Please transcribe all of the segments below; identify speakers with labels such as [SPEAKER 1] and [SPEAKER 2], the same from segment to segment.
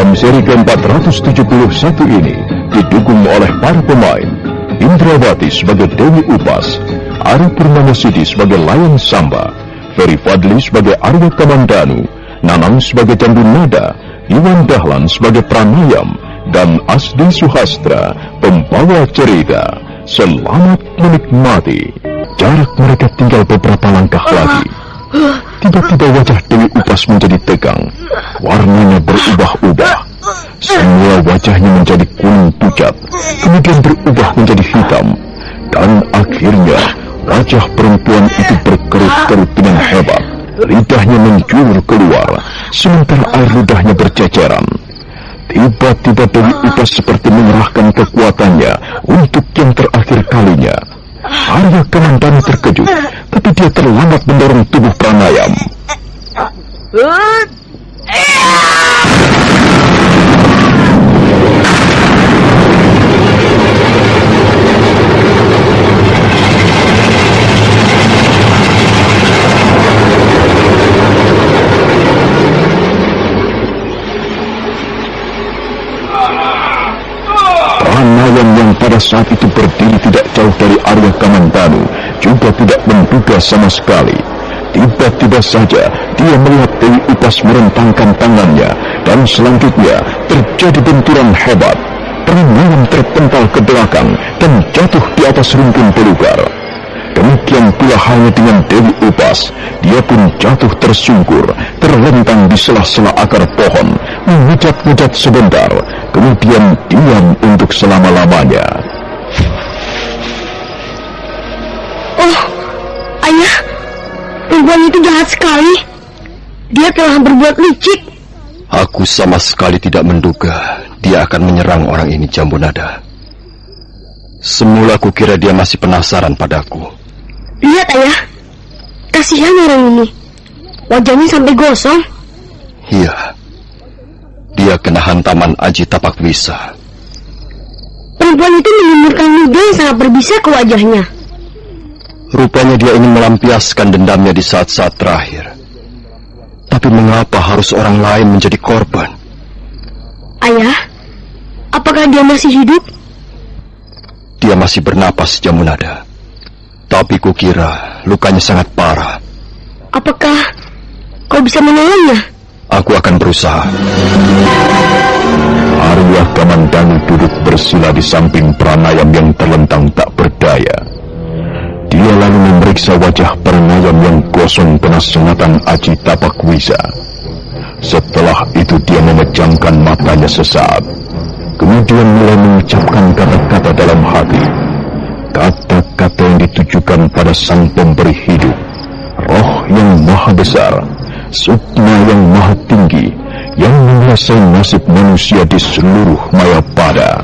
[SPEAKER 1] Dalam seri ke-471 ini didukung oleh para pemain Indrawati sebagai Dewi Upas, Ari Purnama Sidi sebagai Layang Samba, Ferry Fadli sebagai Arya Kamandanu, Nanang sebagai Candu Nada, Iwan Dahlan sebagai Pranayam, dan Asdi Suhastra pembawa cerita. Selamat menikmati. Jarak mereka tinggal beberapa langkah lagi. Tiba-tiba wajah Dewi Upas menjadi tegang. Warnanya berubah-ubah. Semua wajahnya menjadi kuning pucat, kemudian berubah menjadi hitam. Dan akhirnya wajah perempuan itu berkerut-kerut dengan hebat. Lidahnya menjulur keluar, sementara air ludahnya berceceran. Tiba-tiba Dewi Upas seperti mengerahkan kekuatannya untuk yang terakhir kalinya. Arya Kamandanu terkejut, tapi dia terlambat mendorong tubuh Pranayam. Pranayam yang pada saat itu berdiri tidak jauh dari Arya Kamandanu juga tidak menduga sama sekali. Tiba-tiba saja dia melihat Dewi Upas merentangkan tangannya, dan selanjutnya terjadi benturan hebat. Pranayam terpental ke belakang dan jatuh di atas rumpun belukar. Demikian pula halnya dengan Dewi Upas. Dia pun jatuh tersungkur, terlentang di sela-sela akar pohon, mengejat-ngejat sebentar, kemudian diam untuk selama-lamanya.
[SPEAKER 2] Oh, ayah, perempuan itu jahat sekali. Dia telah berbuat licik.
[SPEAKER 3] Aku sama sekali tidak menduga dia akan menyerang orang ini, Jambu Nada. Semula kukira dia masih penasaran padaku.
[SPEAKER 2] Lihat ayah, kasihan orang ini. Wajahnya sampai gosong.
[SPEAKER 3] Iya, dia kena hantaman Aji Tapakwisa.
[SPEAKER 2] Perempuan itu menimbulkan ludah yang sangat berbisa ke wajahnya.
[SPEAKER 3] Rupanya dia ingin melampiaskan dendamnya di saat-saat terakhir. Tapi mengapa harus orang lain menjadi korban?
[SPEAKER 2] Ayah, apakah dia masih hidup?
[SPEAKER 3] Dia masih bernapas, Jambu Nada. Tapi kukira lukanya sangat parah.
[SPEAKER 2] Apakah kau bisa menolongnya?
[SPEAKER 3] Aku akan berusaha.
[SPEAKER 1] Arya Kamandanu duduk bersila di samping Pranayam yang terlentang tak berdaya. Dia lalu memeriksa wajah Pranayam yang gosong kena sengatan Aji Tapakwisa. Setelah itu dia memejamkan matanya sesaat, kemudian mulai mengucapkan kata-kata dalam hati. Kata-kata yang ditujukan pada sang pemberi hidup, roh yang maha besar, sukma yang maha tinggi, yang menguasai nasib manusia di seluruh Mayapada.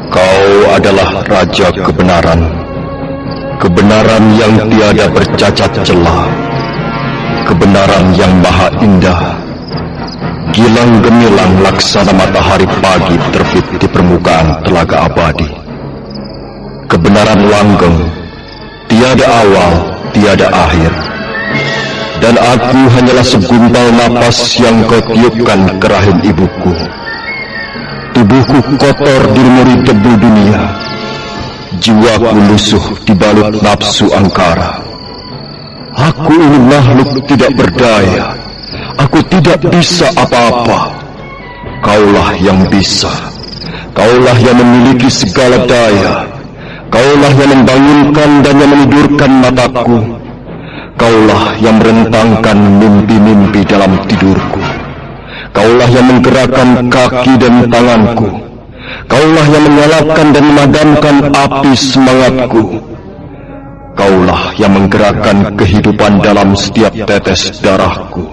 [SPEAKER 3] Kau adalah Raja Kebenaran, kebenaran yang tiada bercacat celah, kebenaran yang maha indah, gilang gemilang laksana matahari pagi terbit di permukaan telaga abadi. Kebenaran langgeng, tiada awal, tiada akhir. Dan aku hanyalah segumpal napas yang kau tiupkan ke rahim ibuku. Tubuhku kotor dilumuri debu dunia, jiwaku lusuh dibalut nafsu angkara. Aku ini makhluk tidak berdaya, aku tidak bisa apa-apa. Kaulah yang bisa, kaulah yang memiliki segala daya. Kaulah yang membangunkan dan yang menidurkan mataku. Kaulah yang merentangkan mimpi-mimpi dalam tidurku. Kaulah yang menggerakkan kaki dan tanganku. Kaulah yang menyalakan dan memadamkan api semangatku. Kaulah yang menggerakkan kehidupan dalam setiap tetes darahku.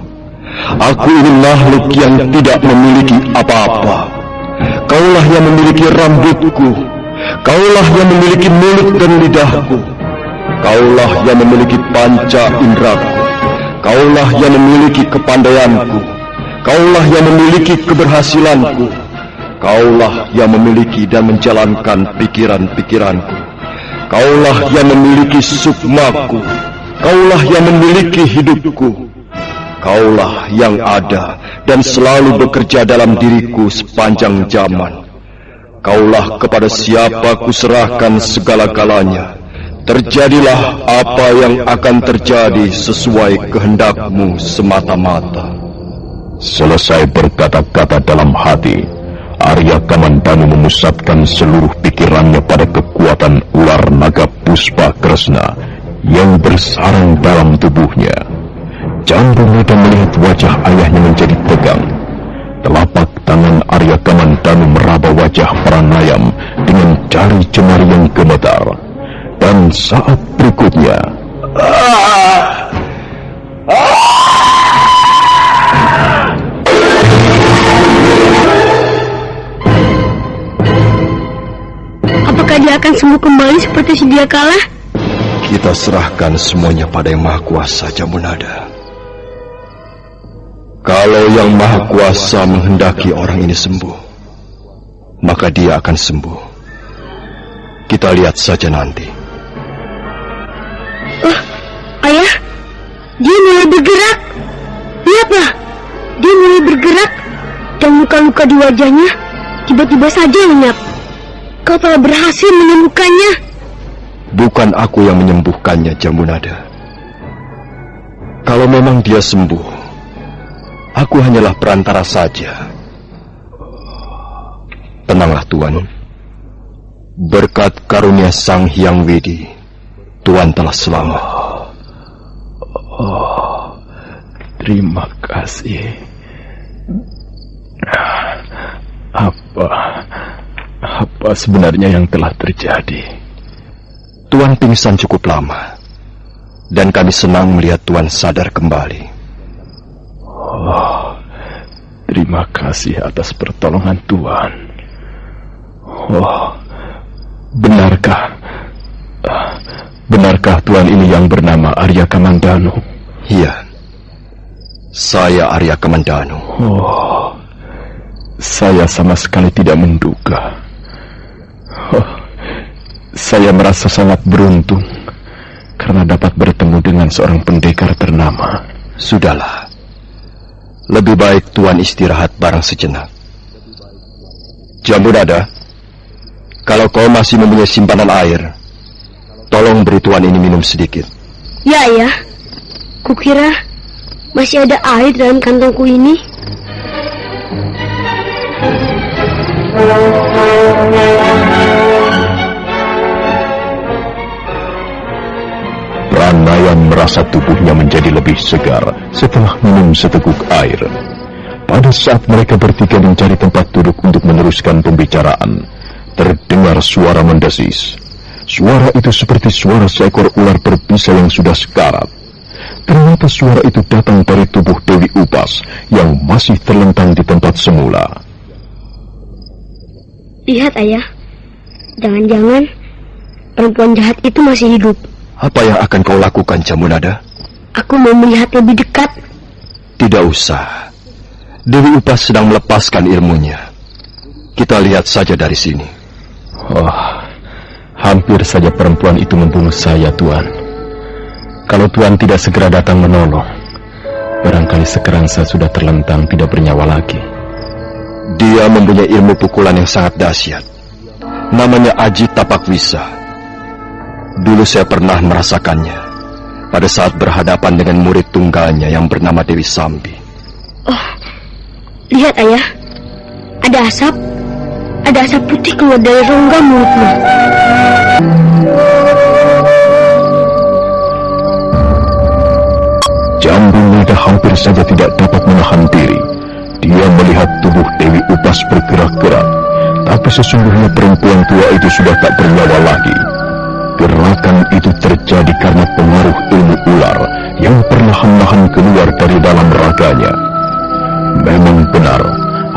[SPEAKER 3] Aku ini makhluk yang tidak memiliki apa-apa. Kaulah yang memiliki rambutku. Kaulah yang memiliki mulut dan lidahku. Kaulah yang memiliki panca indraku. Kaulah yang memiliki kepandaianku. Kaulah yang memiliki keberhasilanku. Kaulah yang memiliki dan menjalankan pikiran-pikiranku. Kaulah yang memiliki sukmaku. Kaulah yang memiliki hidupku. Kaulah yang ada dan selalu bekerja dalam diriku sepanjang zaman. Kaulah kepada siapa kuserahkan segala-galanya. Terjadilah apa yang akan terjadi sesuai kehendakmu semata-mata.
[SPEAKER 1] Selesai berkata-kata dalam hati, Arya Kamandanu memusatkan seluruh pikirannya pada kekuatan ular naga Puspa Kresna yang bersarang dalam tubuhnya. Jambunada melihat wajah ayahnya menjadi tegang. Telapak tangan Arya Kamandanu meraba wajah Pranayam dengan jari jemari yang gemetar. Dan saat berikutnya,
[SPEAKER 2] apakah dia akan sembuh kembali seperti sedia kala?
[SPEAKER 3] Kita serahkan semuanya pada Yang Maha Kuasa, Jambunada. Kalau Yang Maha Kuasa menghendaki orang ini sembuh, maka dia akan sembuh. Kita lihat saja nanti.
[SPEAKER 2] Ayah, dia mulai bergerak. Lihatlah, dia mulai bergerak dan luka-luka di wajahnya tiba-tiba saja lenyap. Kau telah berhasil menyembuhkannya.
[SPEAKER 3] Bukan aku yang menyembuhkannya, Jambunada. Kalau memang dia sembuh, aku hanyalah perantara saja. Tenanglah, Tuan. Berkat karunia Sang Hyang Widi, Tuan telah selamat.
[SPEAKER 1] terima kasih. Apa sebenarnya yang telah terjadi?
[SPEAKER 3] Tuan pingsan cukup lama, dan kami senang melihat Tuan sadar kembali.
[SPEAKER 1] Terima kasih atas pertolongan Tuan. Benarkah Tuan ini yang bernama Arya Kamandanu?
[SPEAKER 3] Iya, saya Arya Kamandanu.
[SPEAKER 1] Saya sama sekali tidak menduga. Saya merasa sangat beruntung karena dapat bertemu dengan seorang pendekar ternama.
[SPEAKER 3] Sudahlah, lebih baik Tuan istirahat barang sejenak. Jambunada, kalau kau masih mempunyai simpanan air, tolong beri Tuan ini minum sedikit.
[SPEAKER 2] Ya, Ayah. Kukira masih ada air dalam kantongku ini.
[SPEAKER 1] Pranayam merasa tubuhnya menjadi lebih segar setelah minum seteguk air. Pada saat mereka bertiga mencari tempat duduk untuk meneruskan pembicaraan, terdengar suara mendesis. Suara itu seperti suara seekor ular berbisa yang sudah sekarat. Ternyata suara itu datang dari tubuh Dewi Upas yang masih terlentang di tempat semula.
[SPEAKER 2] Lihat, Ayah. Jangan-jangan perempuan jahat itu masih hidup.
[SPEAKER 3] Apa yang akan kau lakukan, Jambunada?
[SPEAKER 2] Aku mau melihat lebih dekat.
[SPEAKER 3] Tidak usah. Dewi Upas sedang melepaskan ilmunya. Kita lihat saja dari sini.
[SPEAKER 1] Hampir saja perempuan itu membunuh saya, Tuan. Kalau Tuan tidak segera datang menolong, barangkali sekarang saya sudah terlentang tidak bernyawa lagi.
[SPEAKER 3] Dia mempunyai ilmu pukulan yang sangat dahsyat. Namanya Aji Tapakwisa. Dulu saya pernah merasakannya pada saat berhadapan dengan murid tunggalnya yang bernama Dewi Sambi.
[SPEAKER 2] Lihat, Ayah. Ada asap. Ada asap putih keluar dari rongga mulutnya.
[SPEAKER 1] Jambunada hampir saja tidak dapat menahan diri. Dia melihat tubuh Dewi Upas bergerak-gerak, tapi sesungguhnya perempuan tua itu sudah tak bernyawa lagi. Gerakan itu terjadi karena pengaruh ilmu ular yang perlahan-lahan keluar dari dalam raganya. Memang benar,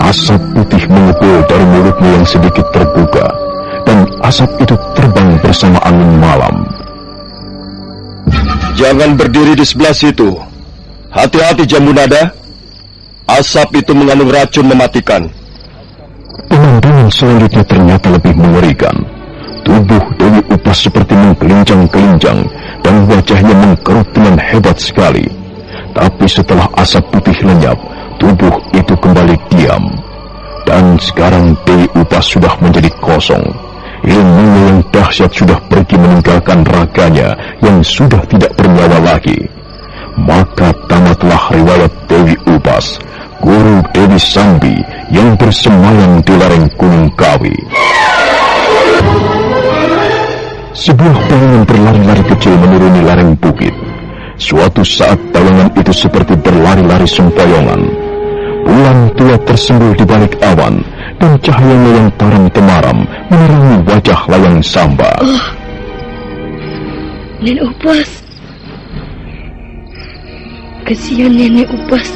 [SPEAKER 1] asap putih mengepul dari mulutnya yang sedikit terbuka, dan asap itu terbang bersama angin malam.
[SPEAKER 3] Jangan berdiri di sebelah situ. Hati-hati, Jambunada. Asap itu mengandung racun mematikan.
[SPEAKER 1] Pemandangan selanjutnya ternyata lebih mengerikan. Tubuh Dewi Upas seperti menggelinjang-gelinjang dan wajahnya mengkerut dengan hebat sekali. Tapi setelah asap putih lenyap, tubuh itu kembali diam. Dan sekarang Dewi Upas sudah menjadi kosong. Ilmunya yang dahsyat sudah pergi meninggalkan raganya yang sudah tidak bernyawa lagi. Maka tamatlah riwayat Dewi Upas, guru Dewi Sambi yang bersemayam di lereng Gunung Kawi. Sebuah bayangan berlari-lari kecil menuruni lereng bukit. Suatu saat bayangan itu seperti berlari-lari sempoyongan. Bulan tua tersembul di balik awan, dan cahayanya yang taram-temaram menerangi wajah Layang Samba.
[SPEAKER 2] Oh, Nenek Upas. Kasihan Nenek Upas.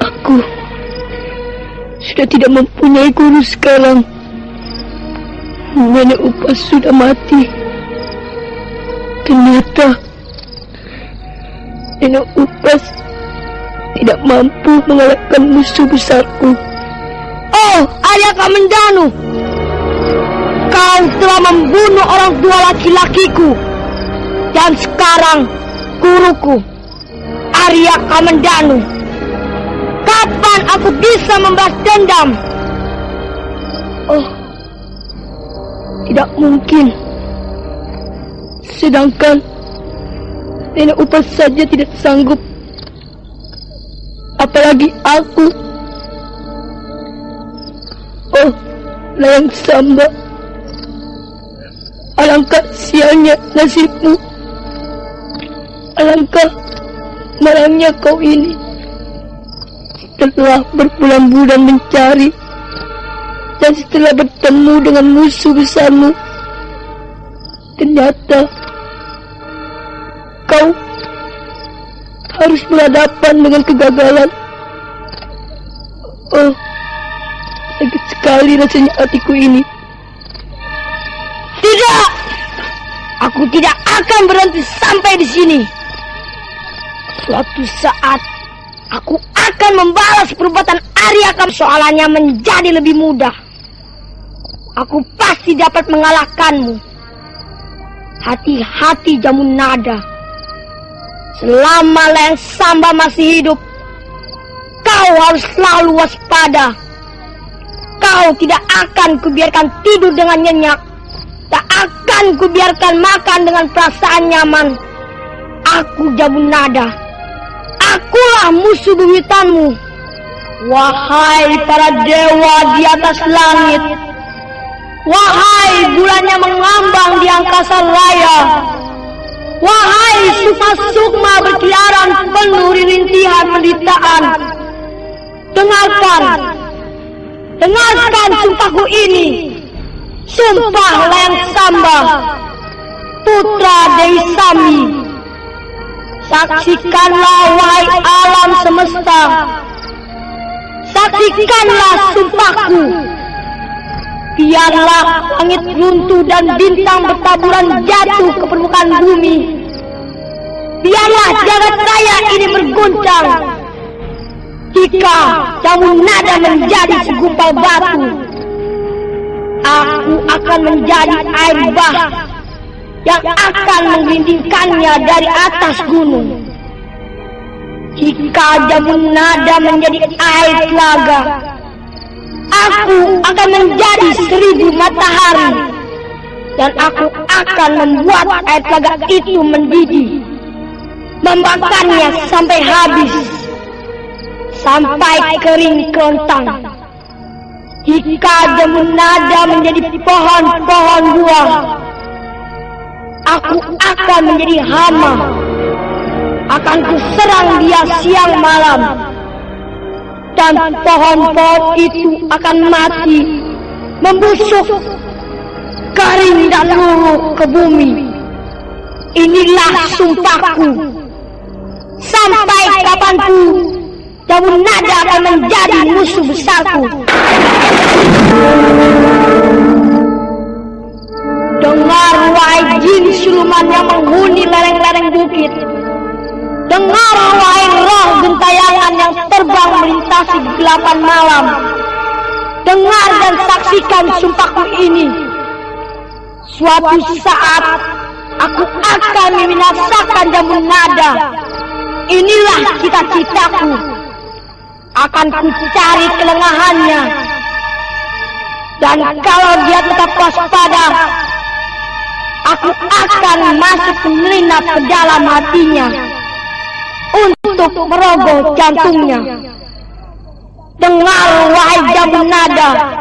[SPEAKER 2] Aku sudah tidak mempunyai guru sekarang. Nenek Upas sudah mati. Ternyata Nenek Upas tidak mampu mengalahkan musuh besarku. Oh, Arya Kamendanu, kau telah membunuh orang tua laki-lakiku. Dan sekarang guruku, Arya Kamendanu. Kapan aku bisa membalas dendam? Oh, tidak mungkin. Sedangkan Nenek Upas saja tidak sanggup, apalagi aku. Oh, Layang Samba, alangkah sialnya nasibmu. Alangkah malangnya kau ini. Setelah berbulan-bulan mencari, dan setelah bertemu dengan musuh besarmu, ternyata kau harus berhadapan dengan kegagalan. Oh, sakit sekali rasanya hatiku ini. Tidak! Aku tidak akan berhenti sampai di sini. Suatu saat aku akan membalas perbuatan Arya Kam. Soalannya menjadi lebih mudah. Aku pasti dapat mengalahkanmu. Hati-hati Jamunada. Selama Layang Samba masih hidup, kau harus selalu waspada. Kau tidak akan kubiarkan tidur dengan nyenyak. Tak akan kubiarkan makan dengan perasaan nyaman. Aku Jamunada. Akulah musuh bebuyutanmu. Wahai para dewa di atas langit. Wahai bulan yang mengambang di angkasa raya. Wahai sukma-sukma berkeliaran penuh rintihan penderitaan. Dengarkan. Dengarkan sumpahku ini. Sumpah Layang Samba, putra Dewi Sambi. Saksikanlah wahai alam semesta. Saksikanlah sumpahku. Biarlah langit runtuh dan bintang bertaburan jatuh ke permukaan bumi. Biarlah jagat raya ini berguncang. Jika Jamunada menjadi segumpal batu, aku akan menjadi air bah yang akan menggelindingkannya dari atas gunung. Jika Jamunada menjadi air telaga, aku akan menjadi 1000 matahari. Dan aku akan membuat air telaga itu mendidih, membakarnya sampai habis, sampai kering kerontang. Jika Jamunada menjadi pohon-pohon buah, aku akan menjadi hama. Akan kuserang dia siang malam. Dan pohon-pohon itu akan mati, membusuk, kering dan luruh ke bumi. Inilah sumpahku. Sampai kapanpun Jamunada akan menjadi musuh besarku. Dengar wahai jin siluman yang menghuni lereng-lereng bukit. Dengar wahai roh gentayangan yang terbang melintasi kegelapan malam. Dengar dan saksikan sumpahku ini. Suatu saat aku akan membinasakan Jamunada inilah cita-citaku. Akan ku cari kelengahannya. Dan kalau dia tetap waspada, aku akan masuk menyelinap ke dalam hatinya untuk merogoh jantungnya. Dengar wahai jambu nada,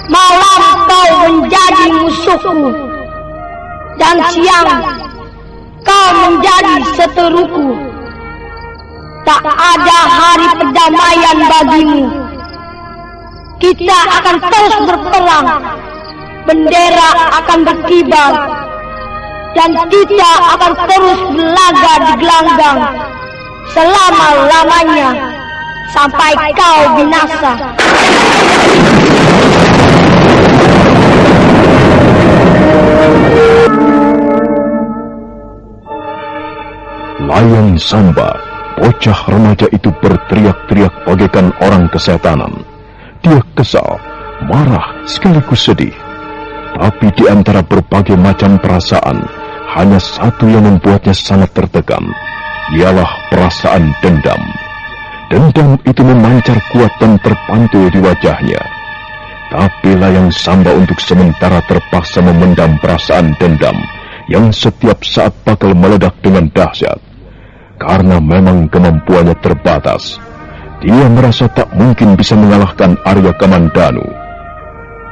[SPEAKER 2] malam kau menjadi musuhku, dan siang kau menjadi seteruku. Tak ada hari perdamaian bagimu. Kita akan terus berperang, bendera akan berkibar, dan kita akan terus berlaga di gelanggang selama-lamanya sampai kau binasa.
[SPEAKER 1] Layang Samba, bocah remaja itu berteriak-teriak bagaikan orang kesetanan. Dia kesal, marah, sekaligus sedih. Tapi di antara berbagai macam perasaan, hanya satu yang membuatnya sangat tertekan, ialah perasaan dendam. Dendam itu memancar kuat dan terpantul di wajahnya. Tapi Layang Samba untuk sementara terpaksa memendam perasaan dendam yang setiap saat bakal meledak dengan dahsyat. Karena memang kemampuannya terbatas, dia merasa tak mungkin bisa mengalahkan Arya Kamandanu.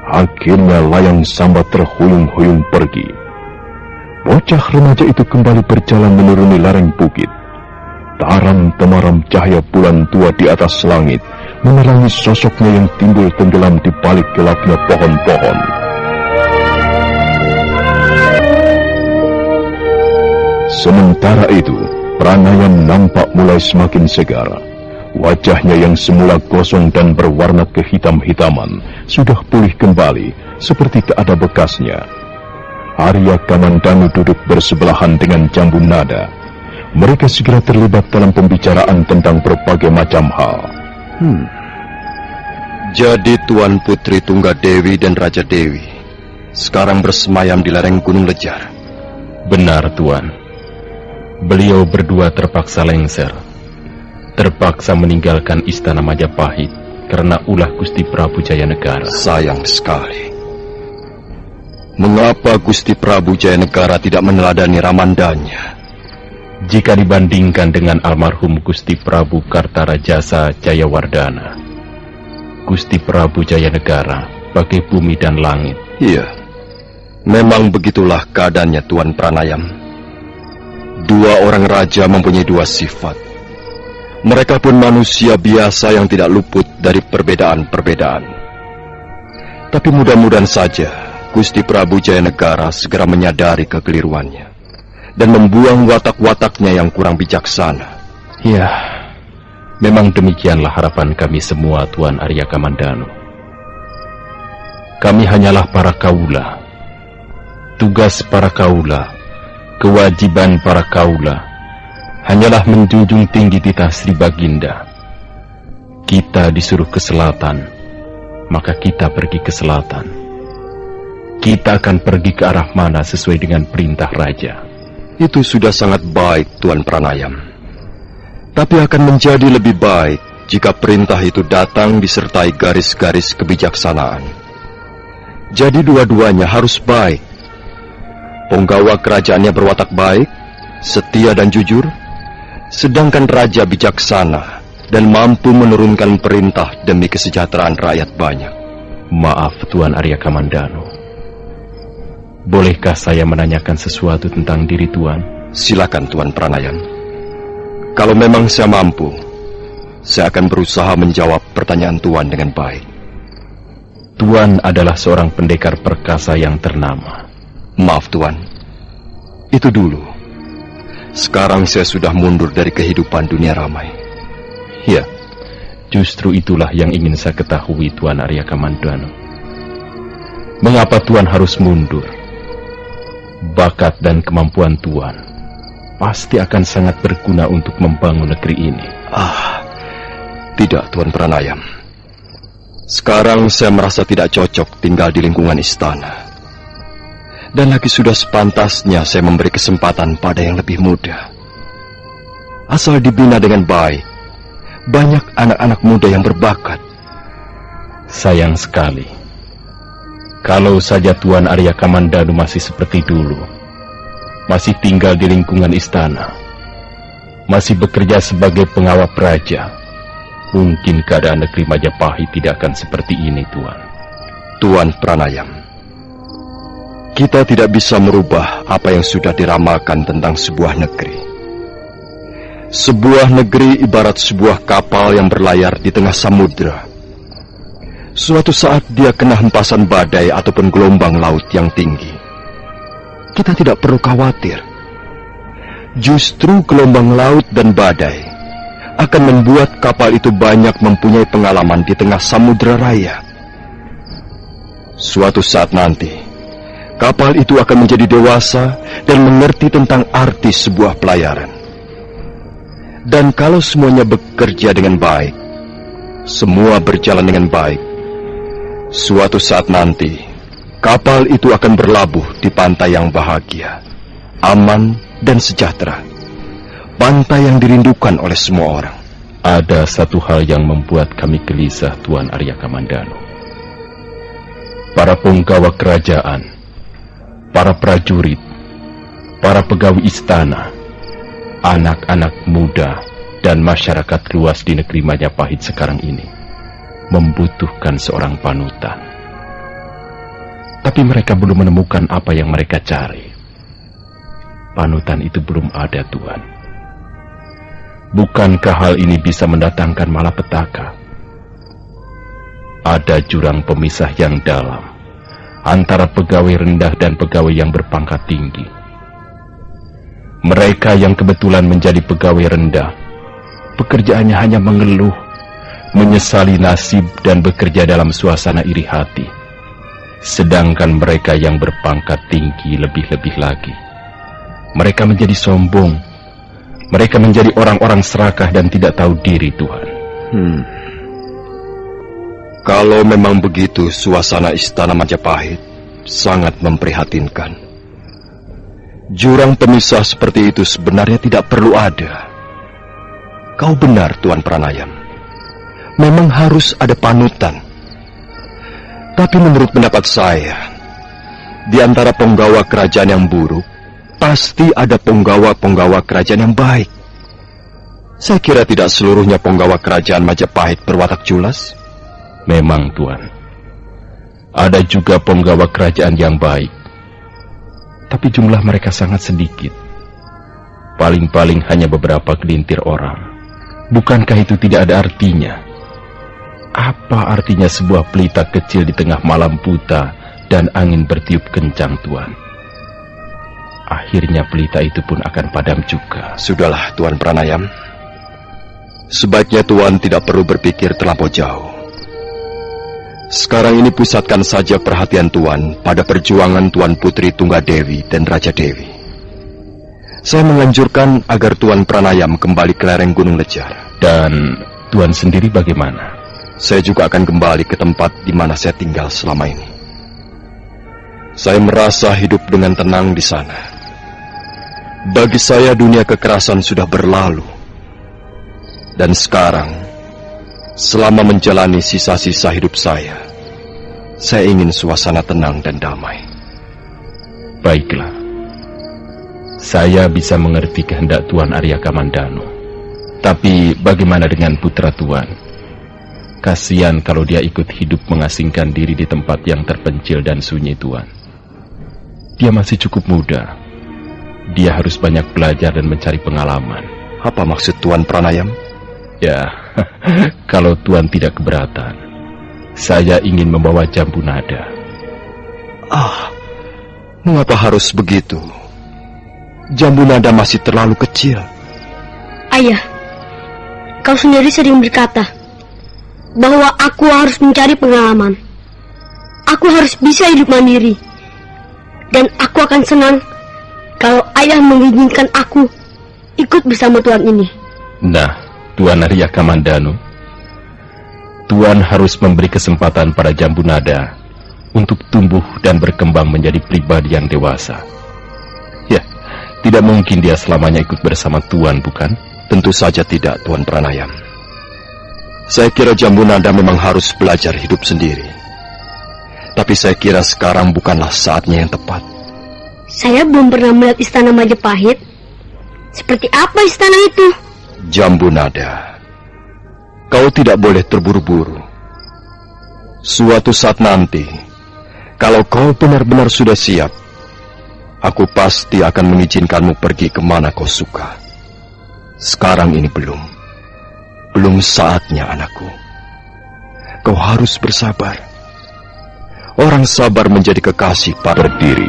[SPEAKER 1] Akhirnya Layang Samba terhuyung-huyung pergi. Bocah remaja itu kembali berjalan menuruni lereng bukit. Taram-temaram cahaya bulan tua di atas langit menerangi sosoknya yang timbul tenggelam di balik gelapnya pohon-pohon. Sementara itu, Pranayam nampak mulai semakin segar. Wajahnya yang semula gosong dan berwarna kehitam-hitaman sudah pulih kembali seperti tak ada bekasnya. Arya Kamandanu duduk bersebelahan dengan Jambu Nada. Mereka segera terlibat dalam pembicaraan tentang berbagai macam hal.
[SPEAKER 3] Jadi Tuan Putri Tunggadewi dan Raja Dewi sekarang bersemayam di lereng Gunung Lejar.
[SPEAKER 4] Benar, Tuan. Beliau berdua terpaksa lengser, terpaksa meninggalkan istana Majapahit karena ulah Gusti Prabu Jayanegara.
[SPEAKER 3] Sayang sekali. Mengapa Gusti Prabu Jayanegara tidak meneladani Ramandanya?
[SPEAKER 4] Jika dibandingkan dengan almarhum Gusti Prabu Kartarajasa Jayawardana, Gusti Prabu Jayanegara bagai bumi dan langit.
[SPEAKER 3] Iya, memang begitulah keadaannya Tuan Pranayam. Dua orang raja mempunyai dua sifat. Mereka pun manusia biasa yang tidak luput dari perbedaan-perbedaan. Tapi mudah-mudahan saja Gusti Prabu Jayanegara segera menyadari kekeliruannya dan membuang watak-wataknya yang kurang bijaksana.
[SPEAKER 4] Ya, memang demikianlah harapan kami semua, Tuan Arya Kamandanu. Kami hanyalah para kaula. Tugas para kaula, kewajiban para kaula hanyalah menjunjung tinggi titah Sri Baginda. Kita disuruh ke selatan, maka kita pergi ke selatan. Kita akan pergi ke arah mana sesuai dengan perintah raja.
[SPEAKER 3] Itu sudah sangat baik, Tuan Pranayam. Tapi akan menjadi lebih baik jika perintah itu datang disertai garis-garis kebijaksanaan. Jadi dua-duanya harus baik. Punggawa kerajaannya berwatak baik, setia dan jujur, sedangkan raja bijaksana dan mampu menurunkan perintah demi kesejahteraan rakyat banyak.
[SPEAKER 4] Maaf, Tuan Arya Kamandanu. Bolehkah saya menanyakan sesuatu tentang diri Tuan?
[SPEAKER 3] Silakan, Tuan Pranayam. Kalau memang saya mampu, saya akan berusaha menjawab pertanyaan Tuan dengan baik.
[SPEAKER 4] Tuan adalah seorang pendekar perkasa yang ternama.
[SPEAKER 3] Maaf, Tuan. Itu dulu. Sekarang saya sudah mundur dari kehidupan dunia ramai.
[SPEAKER 4] Ya, justru itulah yang ingin saya ketahui, Tuan Arya Kamandanu. Mengapa Tuan harus mundur? Bakat dan kemampuan Tuan pasti akan sangat berguna untuk membangun negeri ini.
[SPEAKER 3] Tidak, Tuan Pranayam. Sekarang saya merasa tidak cocok tinggal di lingkungan istana. Dan lagi sudah sepantasnya saya memberi kesempatan pada yang lebih muda. Asal dibina dengan baik, banyak anak-anak muda yang berbakat.
[SPEAKER 4] Sayang sekali. Kalau saja Tuan Arya Kamandanu masih seperti dulu, masih tinggal di lingkungan istana, masih bekerja sebagai pengawal raja, mungkin keadaan negeri Majapahit tidak akan seperti ini, Tuan.
[SPEAKER 3] Tuan Pranayam, kita tidak bisa merubah apa yang sudah diramalkan tentang sebuah negeri. Sebuah negeri ibarat sebuah kapal yang berlayar di tengah samudera. Suatu saat dia kena hempasan badai ataupun gelombang laut yang tinggi. Kita tidak perlu khawatir. Justru gelombang laut dan badai akan membuat kapal itu banyak mempunyai pengalaman di tengah samudera raya. Suatu saat nanti, kapal itu akan menjadi dewasa dan mengerti tentang arti sebuah pelayaran. Dan kalau semuanya bekerja dengan baik, semua berjalan dengan baik, suatu saat nanti, kapal itu akan berlabuh di pantai yang bahagia, aman dan sejahtera. Pantai yang dirindukan oleh semua orang.
[SPEAKER 4] Ada satu hal yang membuat kami gelisah, Tuan Arya Kamandanu. Para penggawa kerajaan, para prajurit, para pegawai istana, anak-anak muda, dan masyarakat luas di negeri Majapahit sekarang ini membutuhkan seorang panutan. Tapi mereka belum menemukan apa yang mereka cari. Panutan itu belum ada, Tuan. Bukankah hal ini bisa mendatangkan malapetaka? Ada jurang pemisah yang dalam antara pegawai rendah dan pegawai yang berpangkat tinggi. Mereka yang kebetulan menjadi pegawai rendah, pekerjaannya hanya mengeluh, menyesali nasib dan bekerja dalam suasana iri hati. Sedangkan mereka yang berpangkat tinggi lebih-lebih lagi, mereka menjadi sombong. Mereka menjadi orang-orang serakah dan tidak tahu diri, Tuhan.
[SPEAKER 3] Kalau memang begitu, suasana istana Majapahit sangat memprihatinkan. Jurang pemisah seperti itu sebenarnya tidak perlu ada. Kau benar, Tuan Pranayam. Memang harus ada panutan. Tapi menurut pendapat saya, di antara penggawa kerajaan yang buruk, pasti ada penggawa-penggawa kerajaan yang baik. Saya kira tidak seluruhnya penggawa kerajaan Majapahit berwatak culas.
[SPEAKER 4] Memang, Tuan. Ada juga penggawa kerajaan yang baik. Tapi jumlah mereka sangat sedikit. Paling-paling hanya beberapa gelintir orang. Bukankah itu tidak ada artinya? Apa artinya sebuah pelita kecil di tengah malam buta dan angin bertiup kencang, Tuan? Akhirnya pelita itu pun akan padam juga.
[SPEAKER 3] Sudahlah, Tuan Pranayam. Sebaiknya Tuan tidak perlu berpikir terlampau jauh. Sekarang ini pusatkan saja perhatian Tuan pada perjuangan Tuan Putri Tunggadewi dan Raja Dewi. Saya menganjurkan agar Tuan Pranayam kembali ke lereng Gunung Lejar.
[SPEAKER 4] Dan Tuan sendiri bagaimana?
[SPEAKER 3] Saya juga akan kembali ke tempat di mana saya tinggal selama ini. Saya merasa hidup dengan tenang di sana. Bagi saya dunia kekerasan sudah berlalu. Dan sekarang, selama menjalani sisa-sisa hidup saya ingin suasana tenang dan damai.
[SPEAKER 4] Baiklah. Saya bisa mengerti kehendak Tuan Arya Kamandanu. Tapi bagaimana dengan putra Tuan? Kasihan kalau dia ikut hidup mengasingkan diri di tempat yang terpencil dan sunyi, Tuan. Dia masih cukup muda. Dia harus banyak belajar dan mencari pengalaman.
[SPEAKER 3] Apa maksud Tuan Pranayam?
[SPEAKER 4] Ya, kalau Tuan tidak keberatan, saya ingin membawa Jambu Nada.
[SPEAKER 3] Mengapa harus begitu? Jambu Nada masih terlalu kecil.
[SPEAKER 2] Ayah, kau sendiri sering berkata bahwa aku harus mencari pengalaman. Aku harus bisa hidup mandiri. Dan aku akan senang kalau ayah mengizinkan aku ikut bersama Tuan ini.
[SPEAKER 4] Nah, Tuan Arya Kamandanu, Tuan harus memberi kesempatan pada Jambu Nada untuk tumbuh dan berkembang menjadi pribadi yang dewasa. Ya, tidak mungkin dia selamanya ikut bersama Tuan, bukan?
[SPEAKER 3] Tentu saja tidak, Tuan Pranayam. Saya kira Jambu Nada memang harus belajar hidup sendiri. Tapi saya kira sekarang bukanlah saatnya yang tepat.
[SPEAKER 2] Saya belum pernah melihat istana Majapahit. Seperti apa istana itu?
[SPEAKER 3] Jambu Nada, kau tidak boleh terburu-buru. Suatu saat nanti, kalau kau benar-benar sudah siap, aku pasti akan mengizinkanmu pergi kemana kau suka. Sekarang ini belum. Belum saatnya, anakku. Kau harus bersabar. Orang sabar menjadi kekasih pada
[SPEAKER 1] Berdiri.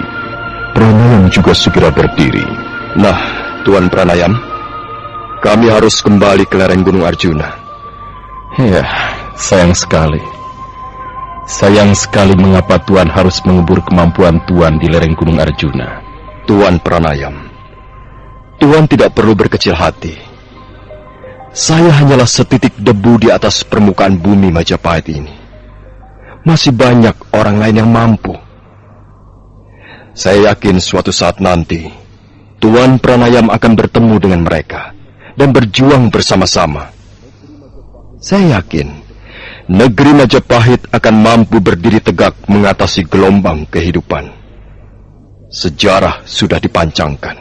[SPEAKER 1] Pranayam juga segera berdiri.
[SPEAKER 3] Nah, Tuan Pranayam, kami harus kembali ke lereng Gunung Arjuna.
[SPEAKER 4] Ya, sayang sekali. Sayang sekali mengapa Tuan harus mengubur kemampuan Tuan di lereng Gunung Arjuna.
[SPEAKER 3] Tuan Pranayam, Tuan tidak perlu berkecil hati. Saya hanyalah setitik debu di atas permukaan bumi Majapahit ini. Masih banyak orang lain yang mampu. Saya yakin suatu saat nanti Tuan Pranayam akan bertemu dengan mereka dan berjuang bersama-sama. Saya yakin negeri Majapahit akan mampu berdiri tegak mengatasi gelombang kehidupan. Sejarah sudah dipancangkan.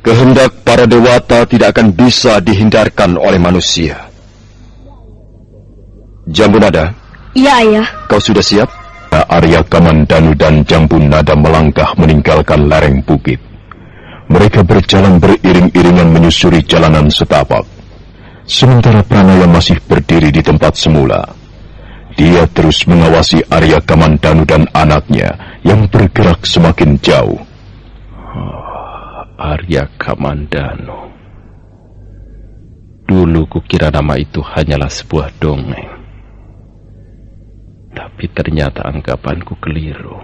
[SPEAKER 3] Kehendak para dewata tidak akan bisa dihindarkan oleh manusia. Jambu Nada,
[SPEAKER 2] Iya, Ayah.
[SPEAKER 3] kau sudah siap?
[SPEAKER 1] Arya Kamandanu dan Jambu Nada melangkah meninggalkan lereng bukit. Mereka berjalan beriring-iringan menyusuri jalanan setapak. Sementara Pranayam masih berdiri di tempat semula. Dia terus mengawasi Arya Kamandanu dan anaknya yang bergerak semakin jauh.
[SPEAKER 4] Arya Kamandanu. Dulu kukira nama itu hanyalah sebuah dongeng. Tapi ternyata anggapanku keliru.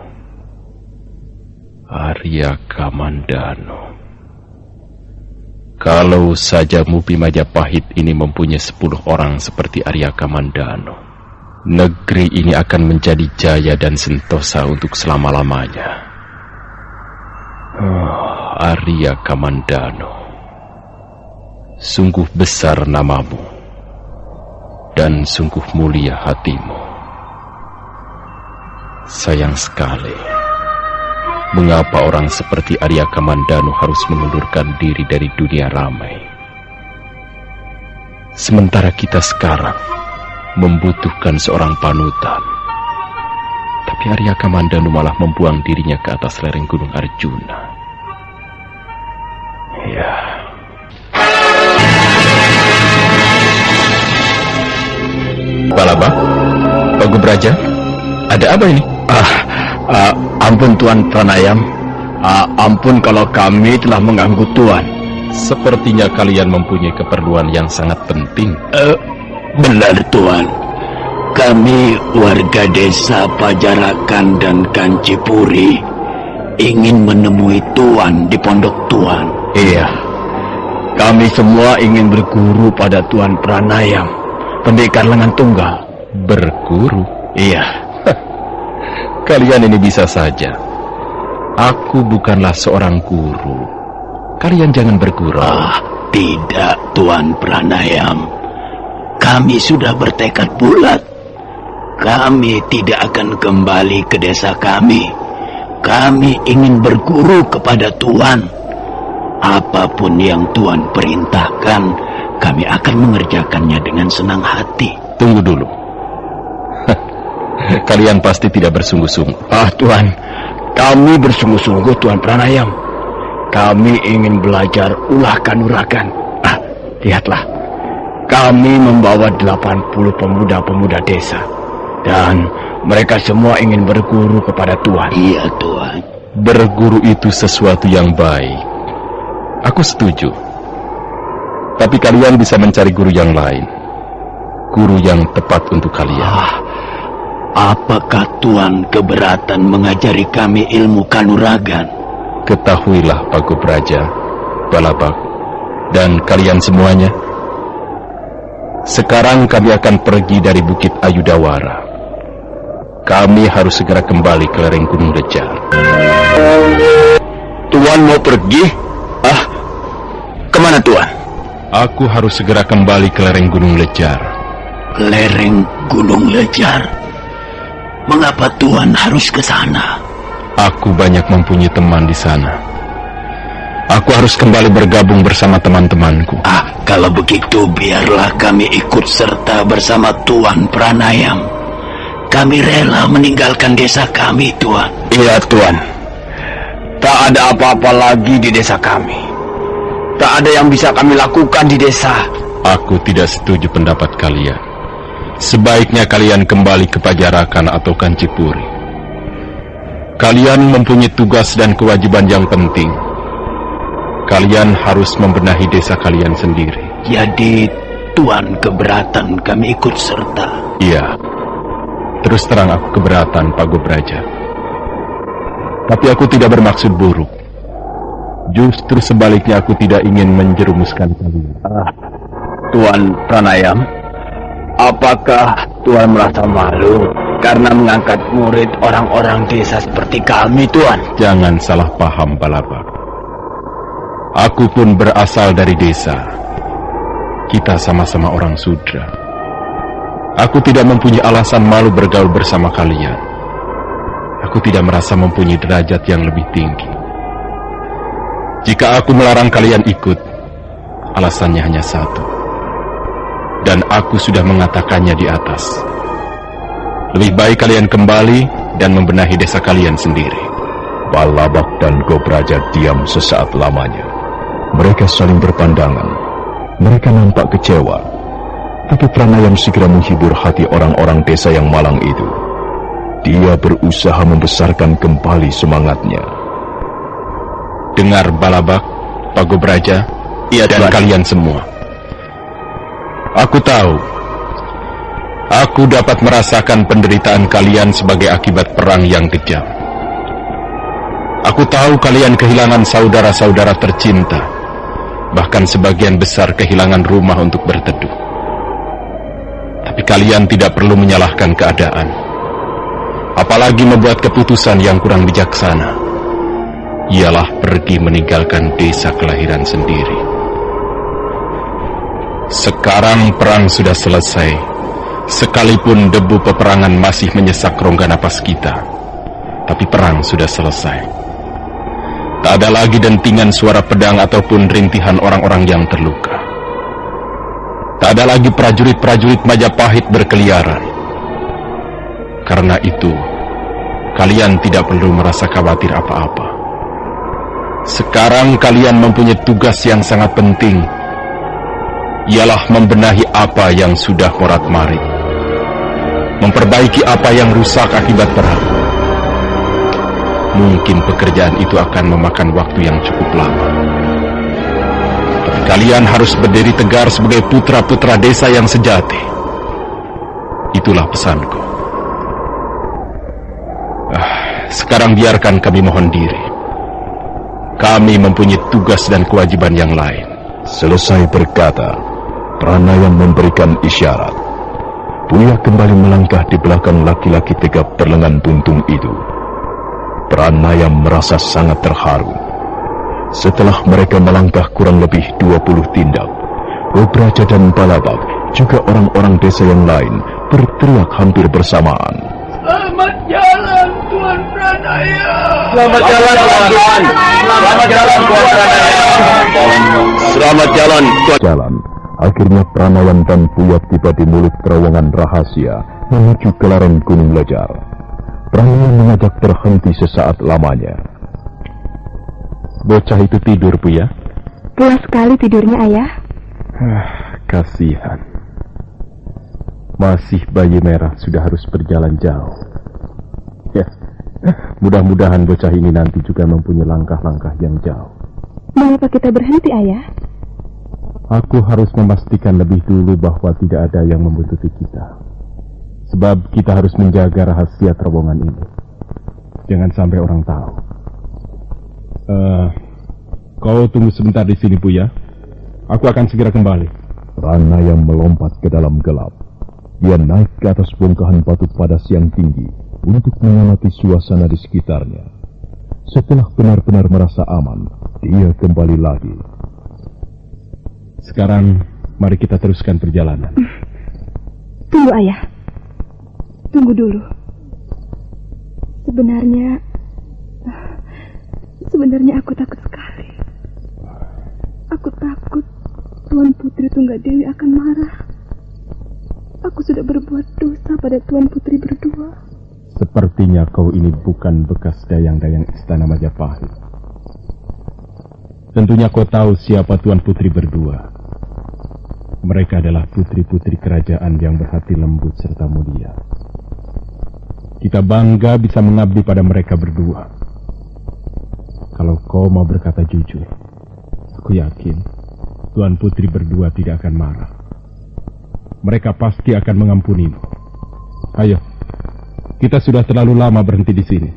[SPEAKER 4] Arya Kamandanu. Kalau saja Mubi Majapahit ini mempunyai 10 orang seperti Arya Kamandanu, negeri ini akan menjadi jaya dan sentosa untuk selama-lamanya. Arya Kamandanu, sungguh besar namamu dan sungguh mulia hatimu. Sayang sekali, mengapa orang seperti Arya Kamandanu harus mengundurkan diri dari dunia ramai, sementara kita sekarang membutuhkan seorang panutan. Tapi Arya Kamandanu malah membuang dirinya ke atas lereng Gunung Arjuna. Ya. Palaba, Pak Gubraja, ada apa ini?
[SPEAKER 3] Ampun Tuan Pranayam. Ampun kalau kami telah mengganggu Tuan.
[SPEAKER 4] Sepertinya kalian mempunyai keperluan yang sangat penting.
[SPEAKER 5] Benar Tuan. Kami warga desa Pajarakan dan Kancipuri ingin menemui Tuan di pondok Tuan.
[SPEAKER 3] Iya, kami semua ingin berguru pada Tuan Pranayam, pendekar lengan tunggal.
[SPEAKER 4] Berguru?
[SPEAKER 3] Iya.
[SPEAKER 4] Kalian ini bisa saja. Aku bukanlah seorang guru. Kalian jangan bergurau.
[SPEAKER 5] Tidak Tuan Pranayam. Kami sudah bertekad bulat. Kami tidak akan kembali ke desa kami. Kami ingin berguru kepada Tuan. Apapun yang Tuan perintahkan, kami akan mengerjakannya dengan senang hati.
[SPEAKER 4] Tunggu dulu. Kalian pasti tidak bersungguh-sungguh.
[SPEAKER 3] Tuan, kami bersungguh-sungguh Tuan Pranayam. Kami ingin belajar ulah kanuragan. Lihatlah, kami membawa 80 pemuda-pemuda desa. Dan mereka semua ingin berguru kepada Tuan.
[SPEAKER 5] Iya Tuan.
[SPEAKER 4] Berguru itu sesuatu yang baik. Aku setuju. Tapi kalian bisa mencari guru yang lain. Guru yang tepat untuk kalian.
[SPEAKER 5] Apakah Tuan keberatan mengajari kami ilmu kanuragan?
[SPEAKER 4] Ketahuilah Pak Gubraja, Balabak, dan kalian semuanya. Sekarang kami akan pergi dari Bukit Ayudawara. Kami harus segera kembali ke lereng Gunung Lejar.
[SPEAKER 3] Tuan mau pergi? Kemana Tuan?
[SPEAKER 4] Aku harus segera kembali ke lereng Gunung Lejar.
[SPEAKER 5] Lereng Gunung Lejar? Mengapa Tuan harus ke sana?
[SPEAKER 4] Aku banyak mempunyai teman di sana. Aku harus kembali bergabung bersama teman-temanku.
[SPEAKER 5] Kalau begitu biarlah kami ikut serta bersama Tuan Pranayam. Kami rela meninggalkan desa kami, Tuan.
[SPEAKER 3] Iya, Tuan. Tak ada apa-apa lagi di desa kami. Tak ada yang bisa kami lakukan di desa.
[SPEAKER 4] Aku tidak setuju pendapat kalian. Sebaiknya kalian kembali ke Pajarakan atau Kancipuri. Kalian mempunyai tugas dan kewajiban yang penting. Kalian harus membenahi desa kalian sendiri.
[SPEAKER 5] Jadi Tuan keberatan kami ikut serta?
[SPEAKER 4] Iya. Terus terang aku keberatan, Pak Gobraja. Tapi aku tidak bermaksud buruk. Justru sebaliknya aku tidak ingin menjerumuskan kalian.
[SPEAKER 3] Tuan Pranayam, apakah Tuan merasa malu karena mengangkat murid orang-orang desa seperti kami, Tuan?
[SPEAKER 4] Jangan salah paham, Balabak. Aku pun berasal dari desa. Kita sama-sama orang Sudra. Aku tidak mempunyai alasan malu bergaul bersama kalian. Aku tidak merasa mempunyai derajat yang lebih tinggi. Jika aku melarang kalian ikut, alasannya hanya satu. Dan aku sudah mengatakannya di atas. Lebih baik kalian kembali dan membenahi desa kalian sendiri.
[SPEAKER 1] Balabak dan Gobraja diam sesaat lamanya. Mereka saling berpandangan. Mereka nampak kecewa. Tapi Pranayam segera menghibur hati orang-orang desa yang malang itu. Dia berusaha membesarkan kembali semangatnya.
[SPEAKER 4] Dengar Balabak, Pak Gobraja, dan kalian semua. Aku tahu. Aku dapat merasakan penderitaan kalian sebagai akibat perang yang kejam. Aku tahu kalian kehilangan saudara-saudara tercinta. Bahkan sebagian besar kehilangan rumah untuk berteduh. Tapi kalian tidak perlu menyalahkan keadaan. Apalagi membuat keputusan yang kurang bijaksana. Ialah pergi meninggalkan desa kelahiran sendiri. Sekarang perang sudah selesai. Sekalipun debu peperangan masih menyesak rongga napas kita. Tapi perang sudah selesai. Tak ada lagi dentingan suara pedang ataupun rintihan orang-orang yang terluka. Tak ada lagi prajurit-prajurit Majapahit berkeliaran. Karena itu, kalian tidak perlu merasa khawatir apa-apa. Sekarang kalian mempunyai tugas yang sangat penting. Ialah membenahi apa yang sudah morat-marit. Memperbaiki apa yang rusak akibat perang. Mungkin pekerjaan itu akan memakan waktu yang cukup lama. Tapi kalian harus berdiri tegar sebagai putra-putra desa yang sejati. Itulah pesanku. Sekarang biarkan kami mohon diri. Kami mempunyai tugas dan kewajiban yang lain.
[SPEAKER 1] Selesai berkata, Pranayam memberikan isyarat. Buya kembali melangkah di belakang laki-laki tegap berlengan buntung itu. Pranayam merasa sangat terharu. Setelah mereka melangkah kurang lebih 20 tindak, Gobraja dan Balabak, juga orang-orang desa yang lain, berteriak hampir bersamaan.
[SPEAKER 5] Selamat jalan, Tuan Pranayam!
[SPEAKER 3] Selamat jalan, Tuan! Selamat jalan, Tuan Pranayam! Selamat jalan, Tuan!
[SPEAKER 1] Jalan. Akhirnya Pranayam dan Buya tiba di mulut terowongan rahasia menuju ke lereng Gunung Lejar. Pranayam mengajak terhenti sesaat lamanya.
[SPEAKER 4] Bocah itu tidur, Buya?
[SPEAKER 2] Pulas sekali tidurnya, Ayah.
[SPEAKER 4] Kasihan. Masih bayi merah sudah harus berjalan jauh. Ya, mudah-mudahan bocah ini nanti juga mempunyai langkah-langkah yang jauh.
[SPEAKER 2] Mengapa kita berhenti, Ayah?
[SPEAKER 4] Aku harus memastikan lebih dulu bahwa tidak ada yang membuntuti kita. Sebab kita harus menjaga rahasia terowongan ini. Jangan sampai orang tahu. Kau tunggu sebentar di sini, Buya. Aku akan segera kembali.
[SPEAKER 1] Pranayam melompat ke dalam gelap. Dia naik ke atas bongkahan batu padas yang tinggi untuk mengamati suasana di sekitarnya. Setelah benar-benar merasa aman, dia kembali lagi.
[SPEAKER 4] Sekarang mari kita teruskan perjalanan.
[SPEAKER 2] Tunggu, Ayah. Tunggu dulu. Sebenarnya aku takut sekali. Aku takut Tuan Putri Tunggadewi akan marah. Aku sudah berbuat dosa pada Tuan Putri berdua.
[SPEAKER 4] Sepertinya kau ini bukan bekas dayang-dayang istana Majapahit. Tentunya kau tahu siapa Tuan Putri berdua. Mereka adalah putri-putri kerajaan yang berhati lembut serta mulia. Kita bangga bisa mengabdi pada mereka berdua. Kalau kau mau berkata jujur, aku yakin Tuan Putri berdua tidak akan marah. Mereka pasti akan mengampunimu. Ayo, kita sudah terlalu lama berhenti di sini.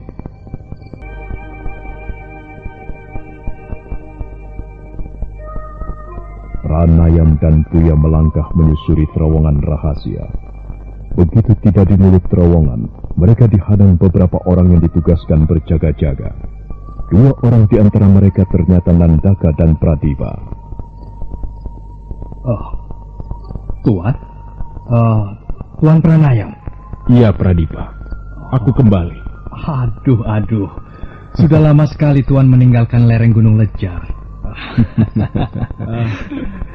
[SPEAKER 1] Pranayam dan Puya melangkah menyusuri terowongan rahasia. Begitu tiba di mulut terowongan, mereka dihadang beberapa orang yang ditugaskan berjaga-jaga. 2 orang di antara mereka ternyata Nandaka dan Pradipa.
[SPEAKER 6] Oh, Tuan? Tuan Pranayam?
[SPEAKER 4] Iya, Pradipa. Aku kembali.
[SPEAKER 6] Aduh. Sudah lama sekali Tuan meninggalkan lereng Gunung Lejar.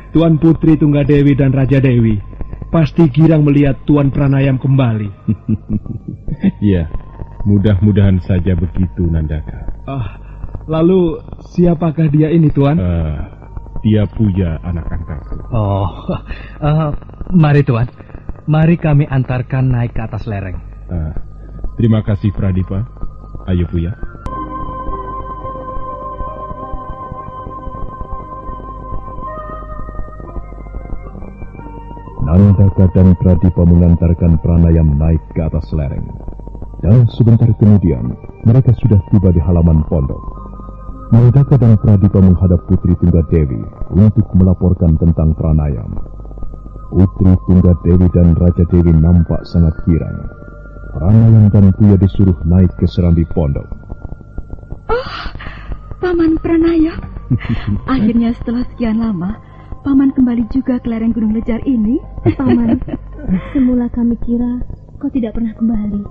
[SPEAKER 7] Tuan Putri Tunggadewi dan Raja Dewi pasti girang melihat Tuan Pranayam kembali.
[SPEAKER 4] Iya, mudah-mudahan saja begitu, Nandaka.
[SPEAKER 7] Lalu siapakah dia ini, Tuan?
[SPEAKER 4] Dia Puya, anak angkatku.
[SPEAKER 6] Mari Tuan. Mari kami antarkan naik ke atas lereng.
[SPEAKER 4] Terima kasih, Pradipa. Ayo, Puya.
[SPEAKER 1] Nandaka dan Pradipa mengantarkan Pranayam naik ke atas lereng. Dan sebentar kemudian, mereka sudah tiba di halaman pondok. Nandaka dan Pradipa menghadap Putri Tunggadewi untuk melaporkan tentang Pranayam. Putri Tunggadewi dan Raja Dewi nampak sangat girang. Pranayam dan Puya disuruh naik ke serambi pondok.
[SPEAKER 8] Oh, Paman Pranayam. Akhirnya setelah sekian lama, Paman kembali juga ke lereng Gunung Lejar ini.
[SPEAKER 2] Paman, semula kami kira kau tidak pernah kembali.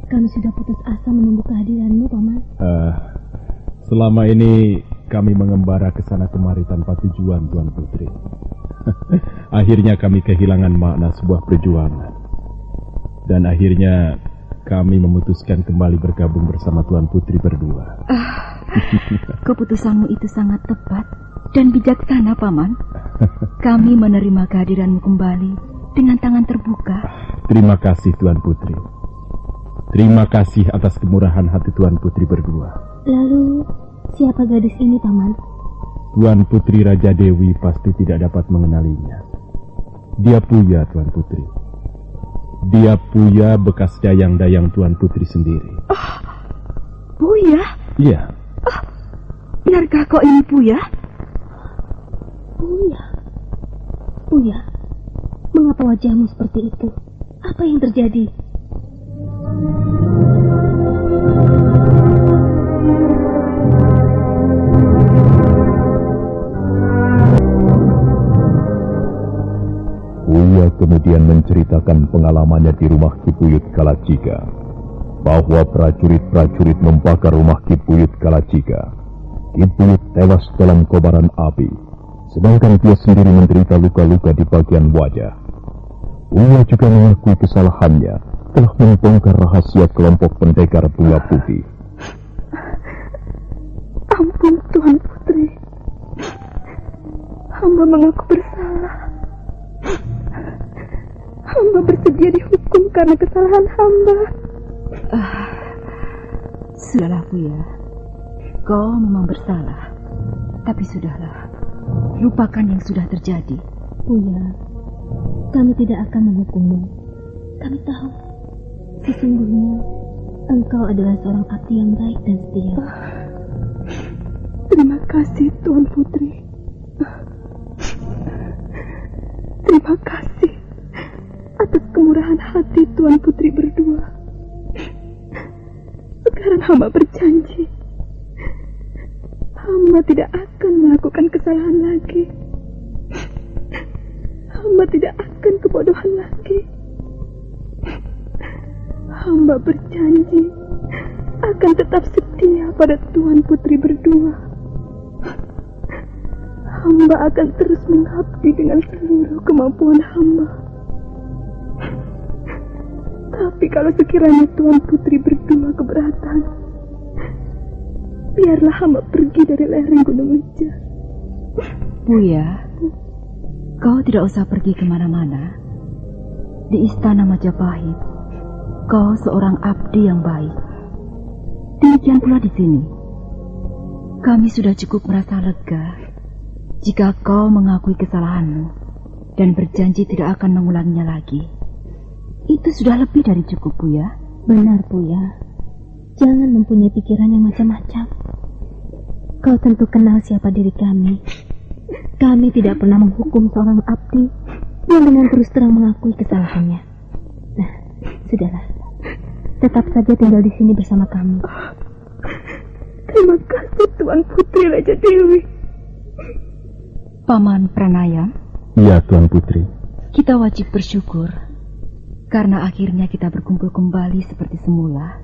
[SPEAKER 2] Kami sudah putus asa menunggu kehadiranmu, Paman.
[SPEAKER 4] Selama ini kami mengembara ke sana kemari tanpa tujuan, Tuan Putri. Akhirnya kami kehilangan makna sebuah perjuangan. Dan akhirnya kami memutuskan kembali bergabung bersama Tuan Putri berdua.
[SPEAKER 8] Keputusanmu itu sangat tepat dan bijaksana, Paman. Kami menerima kehadiranmu kembali dengan tangan terbuka.
[SPEAKER 4] Terima kasih, Tuan Putri. Terima kasih atas kemurahan hati Tuan Putri berdua.
[SPEAKER 2] Lalu, siapa gadis ini, Paman?
[SPEAKER 4] Tuan Putri Raja Dewi pasti tidak dapat mengenalinya. Dia Puya, Tuan Putri. Dia Puya bekas dayang-dayang Tuan Putri sendiri.
[SPEAKER 8] Oh, Puya?
[SPEAKER 4] Iya.
[SPEAKER 8] Oh, benarkah kau ini Puya?
[SPEAKER 2] Puya, mengapa wajahmu seperti itu? Apa yang terjadi?
[SPEAKER 1] Puya kemudian menceritakan pengalamannya di rumah Kipuyut Kalacika, bahwa prajurit-prajurit membakar rumah Kipuyut Kalacika. Kipuyut tewas dalam kobaran api, sedangkan dia sendiri menderita luka-luka di bagian wajah. Puya juga mengakui kesalahannya telah membongkar rahasia kelompok pendekar bunga putih.
[SPEAKER 2] Ampun, Tuan Putri. Hamba mengaku bersalah. Hamba bersedia dihukum karena kesalahan hamba.
[SPEAKER 8] Sudahlah, Puya. Kau memang bersalah. Tapi sudahlah. Lupakan yang sudah terjadi.
[SPEAKER 2] Puya, kami tidak akan menghukummu. Kami tahu, sesungguhnya engkau adalah seorang abdi yang baik dan setia. Terima kasih, Tuan Putri. Terima kasih atas kemurahan hati Tuan Putri berdua. Sekarang hamba berjanji, hamba tidak akan melakukan kesalahan lagi. tidak akan kebodohan lagi. Hamba berjanji akan tetap setia pada Tuan Putri berdua. Hamba akan terus mengabdi dengan seluruh kemampuan hamba. Tapi kalau sekiranya Tuan Putri berdua keberatan, biarlah hamba pergi dari lereng Gunung Lejar.
[SPEAKER 8] Buya, kau tidak usah pergi kemana-mana. Di istana Majapahit, kau seorang abdi yang baik. Demikian pula di sini. Kami sudah cukup merasa lega jika kau mengakui kesalahanmu dan berjanji tidak akan mengulanginya lagi. Itu sudah lebih dari cukup, Buya.
[SPEAKER 2] Benar, Buya. Jangan mempunyai pikiran yang macam-macam. Kau tentu kenal siapa diri kami. Kami tidak pernah menghukum seorang abdi yang dengan terus terang mengakui kesalahannya. Nah, sudahlah. Tetap saja tinggal di sini bersama kami. Terima kasih Tuan Putri Raja Dewi.
[SPEAKER 8] Paman Pranayam?
[SPEAKER 4] Iya, Tuan Putri.
[SPEAKER 8] Kita wajib bersyukur karena akhirnya kita berkumpul kembali seperti semula.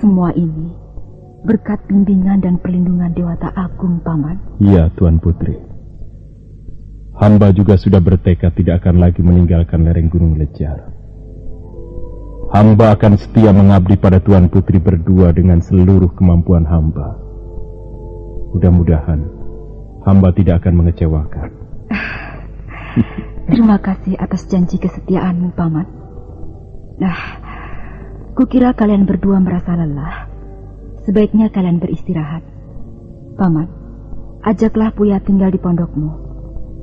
[SPEAKER 8] Semua ini berkat bimbingan dan perlindungan Dewata Agung, Paman.
[SPEAKER 4] Iya, Tuan Putri. Hamba juga sudah bertekad tidak akan lagi meninggalkan lereng Gunung Lejar. Hamba akan setia mengabdi pada Tuan Putri berdua dengan seluruh kemampuan hamba. Mudah-mudahan hamba tidak akan mengecewakan.
[SPEAKER 8] Terima kasih atas janji kesetiaanmu, Paman. Kukira kalian berdua merasa lelah. Sebaiknya kalian beristirahat. Paman, ajaklah Buya tinggal di pondokmu.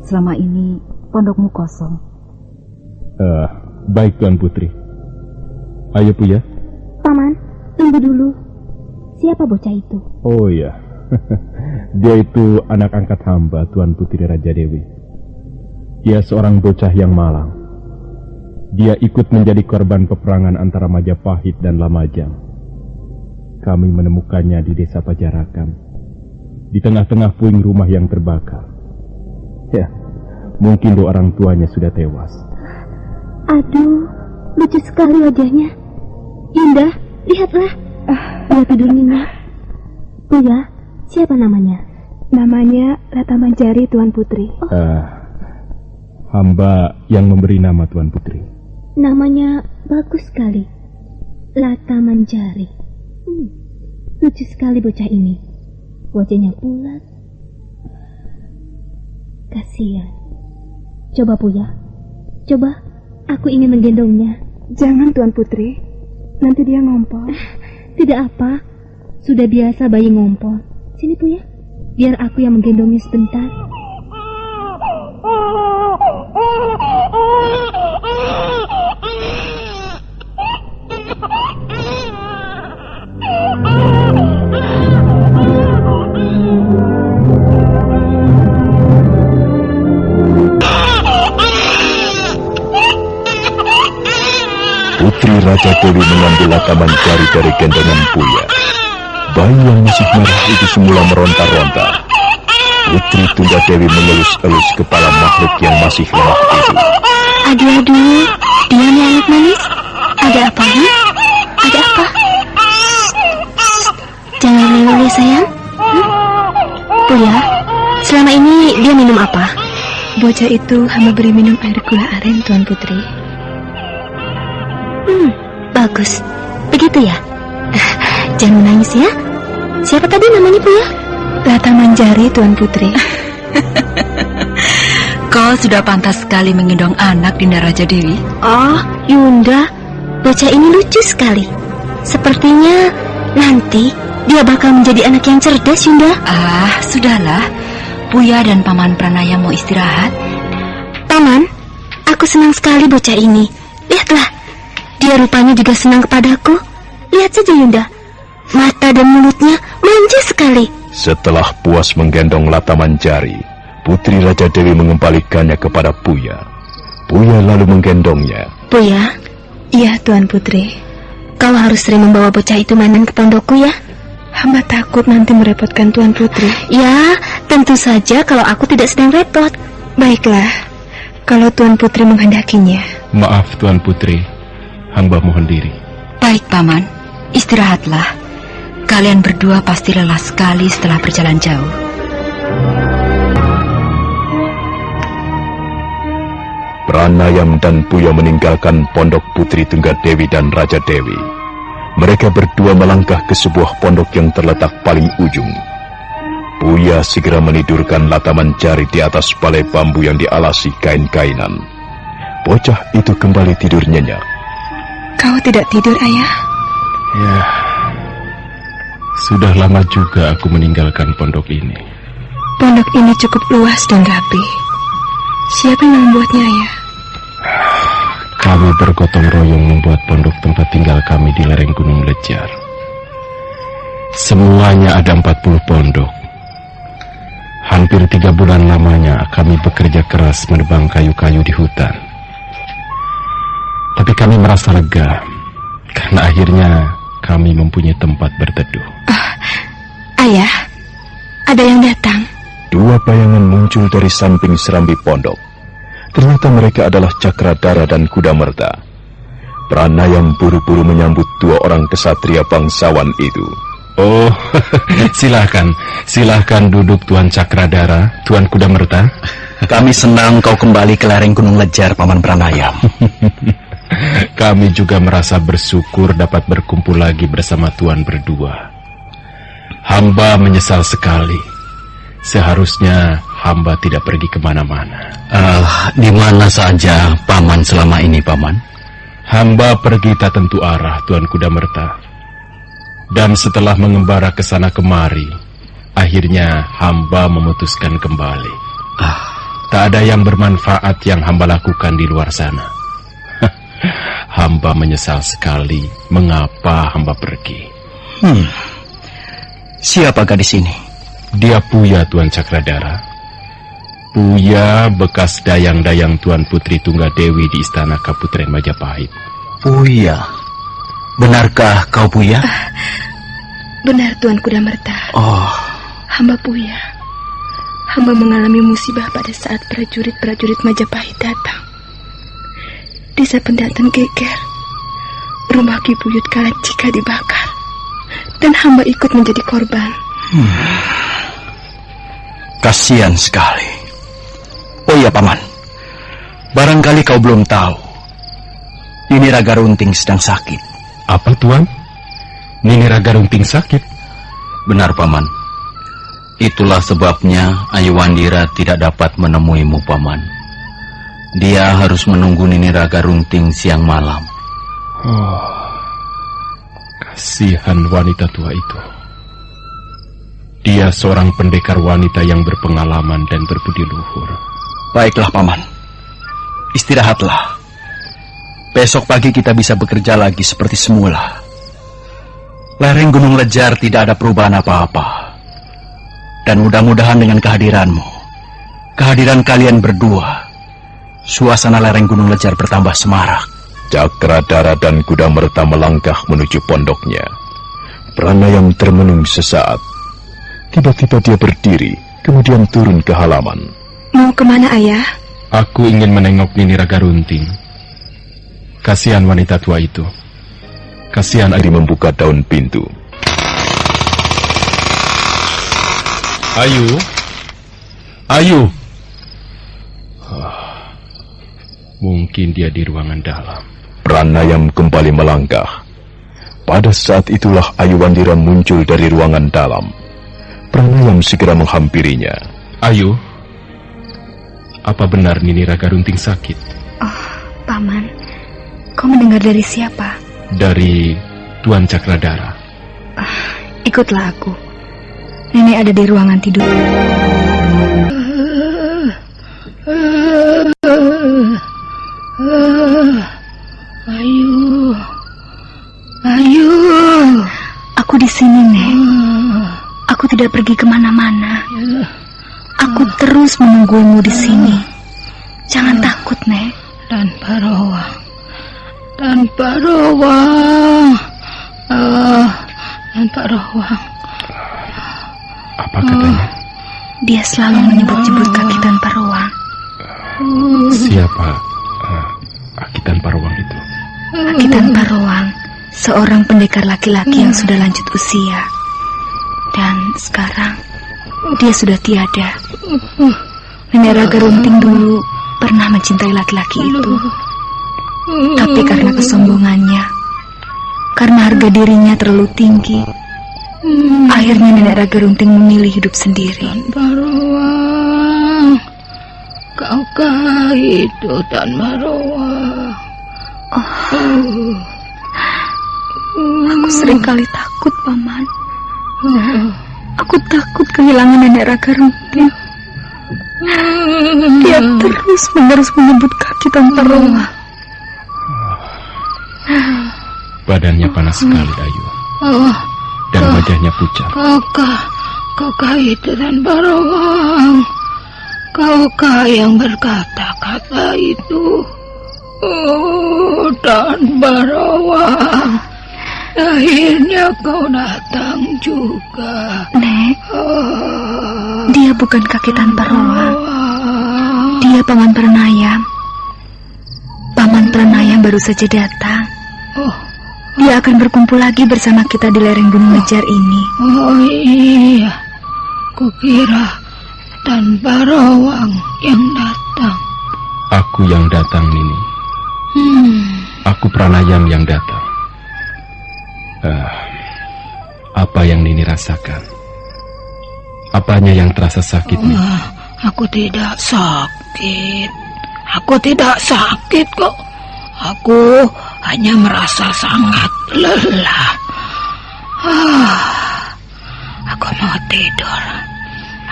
[SPEAKER 8] Selama ini pondokmu kosong.
[SPEAKER 4] Baik, Tuan Putri. Ayo, Buya.
[SPEAKER 2] Paman, tunggu dulu. Siapa bocah itu?
[SPEAKER 4] Oh ya, dia itu anak angkat hamba, Tuan Putri Raja Dewi. Dia seorang bocah yang malang. Dia ikut menjadi korban peperangan antara Majapahit dan Lamajang. Kami menemukannya di desa Pajarakan, di tengah-tengah puing rumah yang terbakar. Ya, mungkin dua orang tuanya sudah tewas.
[SPEAKER 2] Aduh, lucu sekali wajahnya. Indah, lihatlah. Dia tidur nyenyak. Buya, siapa namanya? Namanya Latamanjari, Tuan Putri.
[SPEAKER 4] Hamba yang memberi nama, Tuan Putri.
[SPEAKER 2] Namanya bagus sekali. Latamanjari. Lucu sekali bocah ini. Wajahnya bulat. Kasihan. Coba, Buya. Coba, aku ingin menggendongnya. Jangan, Tuan Putri. Nanti dia ngompol. Tidak apa. Sudah biasa bayi ngompol. Sini, Buya. Biar aku yang menggendongnya sebentar.
[SPEAKER 1] Putri Raja Dewi mengambil Latamanjari dari gendongan Buya. Bayi yang masih merah itu semula meronta-ronta. Putri Tunda Dewi mengelus-elus kepala makhluk yang masih lemah itu.
[SPEAKER 2] Aduh, diam ya anak manis. Ada apa, ya? Ada apa? Jangan lewat ya, sayang. Buya, selama ini dia minum apa? Bocah itu hamba beri minum air gula aren, Tuan Putri. Bagus. Begitu ya? Jangan menangis ya. Siapa tadi namanya, Buya? Latamanjari, Tuan Putri.
[SPEAKER 8] Kau sudah pantas sekali menggendong anak, Dinda Raja Dewi.
[SPEAKER 2] Oh, Yunda, bocah ini lucu sekali. Sepertinya nanti dia bakal menjadi anak yang cerdas, Yunda.
[SPEAKER 8] Sudahlah. Buya dan Paman Pranaya mau istirahat.
[SPEAKER 2] Paman, aku senang sekali bocah ini. Lihatlah, dia rupanya juga senang kepadaku. Lihat saja, Yunda. Mata dan mulutnya manja sekali.
[SPEAKER 1] Setelah puas menggendong Latamanjari, Putri Raja Dewi mengembalikannya kepada Buya. Buya lalu menggendongnya.
[SPEAKER 2] Buya? Iya, Tuan Putri. Kau harus sering membawa bocah itu mainan ke pondokku ya. Hamba takut nanti merepotkan Tuan Putri. Ya, tentu saja kalau aku tidak sedang repot. Baiklah, Kalau Tuan Putri menghendakinya.
[SPEAKER 4] Maaf Tuan Putri, hamba mohon diri.
[SPEAKER 8] Baik, Paman. Istirahatlah. Kalian berdua pasti lelah sekali setelah berjalan jauh.
[SPEAKER 1] Pranayam dan Puya meninggalkan pondok Putri Tunggadewi dan Raja Dewi. Mereka berdua melangkah ke sebuah pondok yang terletak paling ujung. Puya segera menidurkan Lataman Jari di atas balai bambu yang dialasi kain-kainan. Bocah itu kembali tidur nyenyak.
[SPEAKER 2] Kau tidak tidur, Ayah?
[SPEAKER 4] Ya, sudah lama juga aku meninggalkan pondok ini.
[SPEAKER 2] Pondok ini cukup luas dan rapi. Siapa yang membuatnya, Ayah?
[SPEAKER 4] Kami bergotong royong membuat pondok tempat tinggal kami di lereng Gunung Lejar. Semuanya ada 40 pondok. Hampir 3 bulan lamanya kami bekerja keras menebang kayu-kayu di hutan. Tapi kami merasa lega, karena akhirnya kami mempunyai tempat berteduh.
[SPEAKER 2] Ayah, ada yang datang.
[SPEAKER 1] 2 bayangan muncul dari samping serambi pondok. Ternyata mereka adalah Cakradara dan Kudamerta. Pranayam buru-buru menyambut 2 orang kesatria bangsawan itu.
[SPEAKER 4] Oh, silahkan duduk Tuan Cakradara, Tuan Kudamerta.
[SPEAKER 5] Kami senang kau kembali ke lereng Gunung Lejar, Paman Pranayam.
[SPEAKER 4] Kami juga merasa bersyukur dapat berkumpul lagi bersama Tuan berdua. Hamba menyesal sekali. Seharusnya hamba tidak pergi kemana-mana.
[SPEAKER 5] Di mana saja Paman selama ini, Paman?
[SPEAKER 4] Hamba pergi tak tentu arah, Tuan Kudamerta. Dan setelah mengembara ke sana kemari, akhirnya hamba memutuskan kembali. Tak ada yang bermanfaat yang hamba lakukan di luar sana. Hamba menyesal sekali mengapa hamba pergi.
[SPEAKER 5] Siapa gadis ini?
[SPEAKER 4] Dia Puya, Tuan Cakradara. Puya bekas dayang-dayang Tuan Putri Tunggadewi di Istana Kaputren Majapahit.
[SPEAKER 5] Puya. Benarkah kau Puya?
[SPEAKER 2] Benar, Tuan Kudamerta.
[SPEAKER 5] Oh.
[SPEAKER 2] Hamba Puya. Hamba mengalami musibah pada saat prajurit-prajurit Majapahit datang. Desa Pendatang geger. Rumah Ki Buyut Kalacika dibakar. Dan hamba ikut menjadi korban.
[SPEAKER 5] Kasihan sekali. Oh iya, Paman. Barangkali kau belum tahu. Nini Raga Runting sedang sakit.
[SPEAKER 4] Apa, Tuan? Nini Raga Runting sakit?
[SPEAKER 5] Benar, Paman. Itulah sebabnya Ayuwandira tidak dapat menemuimu, Paman. Dia harus menunggu Nini Raga Runting siang malam.
[SPEAKER 4] Oh, kasihan wanita tua itu. Dia seorang pendekar wanita yang berpengalaman dan berbudi luhur.
[SPEAKER 5] Baiklah, Paman. Istirahatlah. Besok pagi kita bisa bekerja lagi seperti semula. Lereng Gunung Lejar tidak ada perubahan apa-apa. Dan mudah-mudahan dengan kehadiranmu, kehadiran kalian berdua, suasana lereng Gunung Lejar bertambah semarak.
[SPEAKER 1] Cakradara dan Kudamerta melangkah menuju pondoknya. Pranayam termenung sesaat. Tiba-tiba dia berdiri, kemudian turun ke halaman.
[SPEAKER 2] Mau kemana, Ayah?
[SPEAKER 4] Aku ingin menengok Nini Raga Runting. Kasihan wanita tua itu.
[SPEAKER 1] Kasihan Adi membuka daun pintu.
[SPEAKER 4] Ayu. Mungkin dia di ruangan dalam.
[SPEAKER 1] Pranayam kembali melangkah. Pada saat itulah Ayuwandira muncul dari ruangan dalam. Pranayam segera menghampirinya.
[SPEAKER 4] Ayu, apa benar Nini Raga Runting sakit?
[SPEAKER 2] Oh, Paman. Kau mendengar dari siapa?
[SPEAKER 4] Dari Tuan Cakradara.
[SPEAKER 2] Ikutlah aku. Nenek ada di ruangan tidur. Ayu. Aku di sini, Nek. Aku tidak pergi kemana-mana. Aku terus menunggumu di sini. Jangan takut, Nek.
[SPEAKER 9] Dan Pak Rowang.
[SPEAKER 4] Apa katanya?
[SPEAKER 2] Dia selalu menyebut-nyebut kaki Tan Parowang.
[SPEAKER 4] Siapa Akitan Parowang itu?
[SPEAKER 10] Akitan Parowang, seorang pendekar laki-laki yang sudah lanjut usia. Dan sekarang dia sudah tiada. Nenek Raga Runting dulu pernah mencintai laki-laki itu. Tapi karena kesombongannya, karena harga dirinya terlalu tinggi, akhirnya Nenek Raga Runting memilih hidup sendiri.
[SPEAKER 9] Parowang, kaukah itu Tan Parowang?
[SPEAKER 10] Aku seringkali takut, Paman. Aku takut kehilangan Nenek Raga Runting. Dia terus-menerus menyebut kaki Tan Parowang.
[SPEAKER 4] Badannya panas sekali, Ayu. Dan wajahnya pucat.
[SPEAKER 9] Kaukah itu Tan Parowang? Kaukah yang berkata-kata itu? Oh, Tan Parowang, akhirnya kau datang juga.
[SPEAKER 10] Nek, dia bukan kaki Tan Parowang. Dia Paman Pranayam. Paman Pranayam baru saja datang. Dia akan berkumpul lagi bersama kita di lereng Gunung Ngejar ini.
[SPEAKER 9] Oh iya, kukira Tan Parowang yang datang.
[SPEAKER 4] Aku yang datang, Nini. Aku Pranayam yang datang. Apa yang Nini rasakan? Apanya yang terasa sakit, Nini?
[SPEAKER 9] Aku tidak sakit. Aku tidak sakit kok. Aku hanya merasa sangat lelah. Aku mau tidur.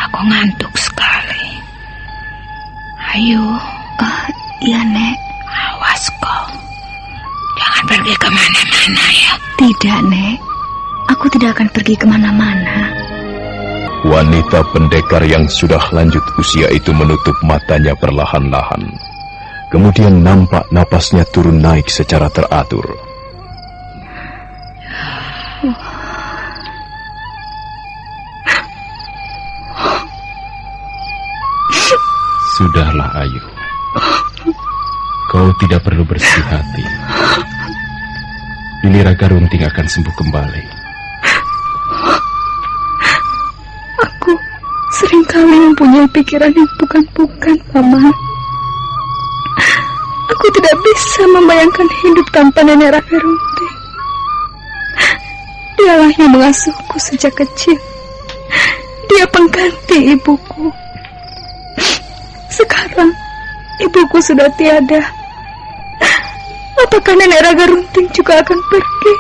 [SPEAKER 9] Aku ngantuk sekali. Ayo.
[SPEAKER 10] Iya, Nek.
[SPEAKER 9] Awas kau. Jangan pergi kemana-mana ya.
[SPEAKER 10] Tidak, Nek. Aku tidak akan pergi kemana-mana.
[SPEAKER 1] Wanita pendekar yang sudah lanjut usia itu menutup matanya perlahan-lahan. Kemudian nampak napasnya turun naik secara teratur.
[SPEAKER 4] Sudahlah, Ayu. Kau tidak perlu bersih hati. Ini Raga Runting akan sembuh kembali.
[SPEAKER 10] Aku seringkali mempunyai pikiran yang bukan-bukan, Paman. Aku tidak bisa membayangkan hidup tanpa Nenek Raga Runting. Dialah yang mengasuhku sejak kecil. Dia pengganti ibuku. Sekarang ibuku sudah tiada. Apakah Nenek Raga Runting juga akan pergi?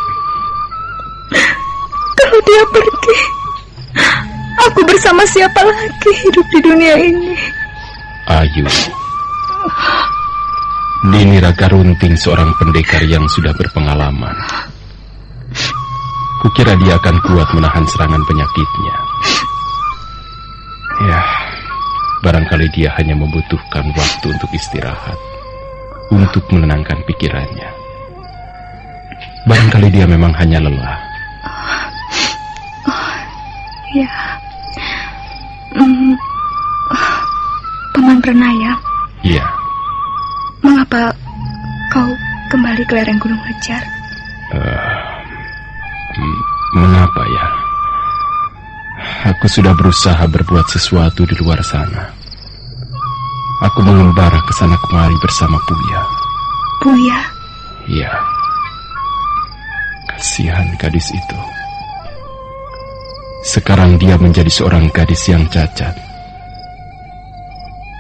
[SPEAKER 10] Kalau dia pergi, aku bersama siapa lagi hidup di dunia ini?
[SPEAKER 4] Ayu, Nini Raga Runting seorang pendekar yang sudah berpengalaman. Kukira dia akan kuat menahan serangan penyakitnya. Ya, barangkali dia hanya membutuhkan waktu untuk istirahat, untuk menenangkan pikirannya. Barangkali dia memang hanya lelah.
[SPEAKER 10] Ya. Paman Pranayam.
[SPEAKER 4] Iya.
[SPEAKER 10] Mengapa kau kembali ke lereng Gunung Ngejar?
[SPEAKER 4] Mengapa ya? Aku sudah berusaha berbuat sesuatu di luar sana. Aku mengembara ke sana kemari bersama Buya.
[SPEAKER 10] Buya?
[SPEAKER 4] Iya. Kasihan gadis itu. Sekarang dia menjadi seorang gadis yang cacat.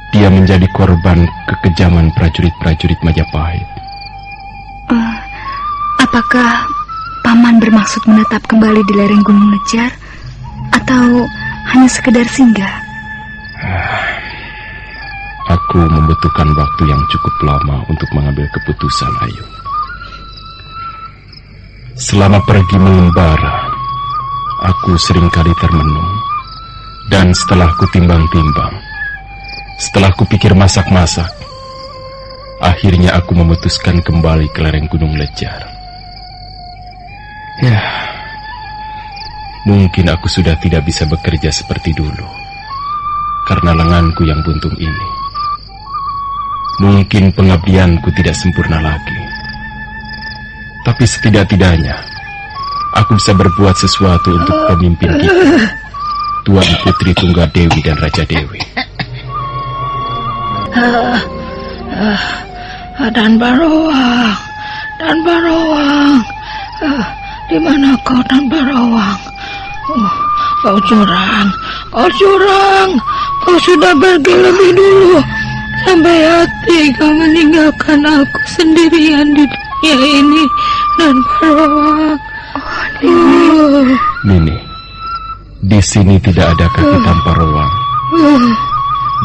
[SPEAKER 4] Dia menjadi korban kekejaman prajurit-prajurit Majapahit.
[SPEAKER 10] Apakah Paman bermaksud menetap kembali di lereng Gunung Ngejar? Atau hanya sekedar singgah?
[SPEAKER 4] Aku membutuhkan waktu yang cukup lama untuk mengambil keputusan, Ayu. Selama pergi mengembara, aku seringkali termenung. Dan setelah kutimbang-timbang, setelah kupikir masak-masak, akhirnya aku memutuskan kembali ke lereng Gunung Ngejar. Ya, mungkin aku sudah tidak bisa bekerja seperti dulu karena lenganku yang buntung ini. Mungkin pengabdianku tidak sempurna lagi, tapi setidak-tidaknya aku bisa berbuat sesuatu untuk pemimpin kita, Tuan Putri Tunggadewi dan Raja Dewi.
[SPEAKER 9] Dan Barowang, di mana kau, Dan Barowang? Kau curang, kau sudah pergi lebih dulu. Sampai hati kau meninggalkan aku sendirian di dunia ini, Dan Barowang.
[SPEAKER 4] Nini, di sini tidak ada kaki tanpa ruang.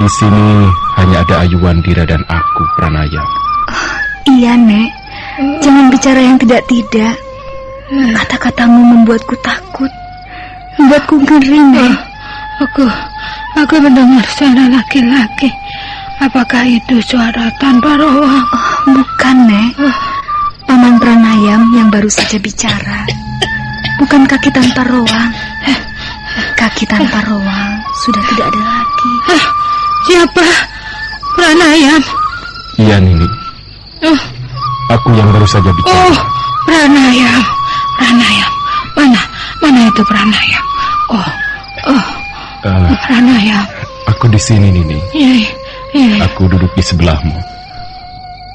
[SPEAKER 4] Di sini hanya ada Ayuwandira dan aku, Pranayam.
[SPEAKER 10] Iya, Nek. Jangan bicara yang tidak-tidak. Kata-katamu membuatku takut, membuatku ngeri, Nek.
[SPEAKER 9] Aku mendengar suara laki-laki. Apakah itu suara Tan Barowang?
[SPEAKER 10] Bukan, Nek. Paman Pranayam yang baru saja bicara. Bukan kaki tanpa ruang. Kaki tanpa ruang sudah tidak ada lagi.
[SPEAKER 9] Siapa? Pranayam?
[SPEAKER 4] Iya, Nini. Aku yang baru saja bicara.
[SPEAKER 9] Pranayam. Mana itu Pranayam? Pranayam.
[SPEAKER 4] Aku di sini, Nini.
[SPEAKER 9] Iya.
[SPEAKER 4] Aku duduk di sebelahmu.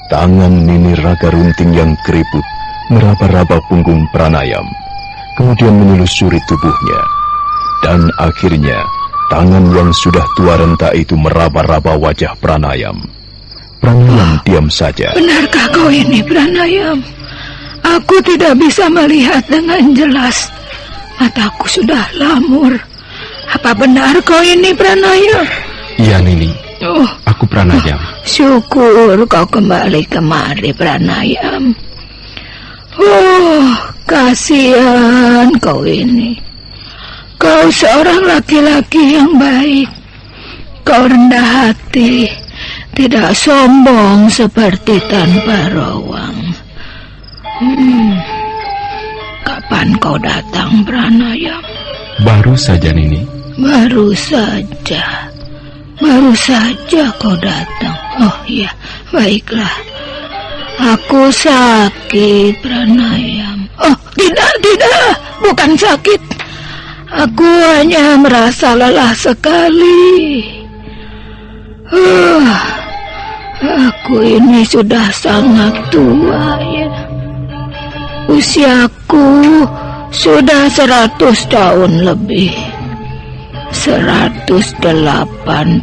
[SPEAKER 1] Tangan Nini Raga Runting yang keriput meraba-raba punggung Pranayam, kemudian menelusuri tubuhnya, dan akhirnya tangan yang sudah tua renta itu meraba-raba wajah Pranayam. Pranayam diam saja.
[SPEAKER 9] Benarkah kau ini, Pranayam? Aku tidak bisa melihat dengan jelas. Mataku sudah lamur. Apa benar kau ini, Pranayam?
[SPEAKER 4] Iya, Nini. Aku Pranayam.
[SPEAKER 9] Syukur kau kembali kemari, Pranayam. Kasihan kau ini. Kau seorang laki-laki yang baik. Kau rendah hati, tidak sombong seperti Tan Barowang. Kapan kau datang, Pranayam?
[SPEAKER 4] Baru saja, Nini.
[SPEAKER 9] Baru saja kau datang. Oh iya, baiklah. Aku sakit, Pranayam. Oh, tidak, bukan sakit. Aku hanya merasa lelah sekali. Aku ini sudah sangat tua, ya. Usiaku sudah 100 tahun lebih. 108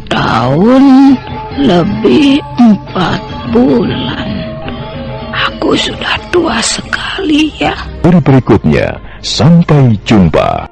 [SPEAKER 9] tahun lebih 4 bulan. Aku sudah tua sekali, ya.
[SPEAKER 1] Berikutnya, sampai jumpa.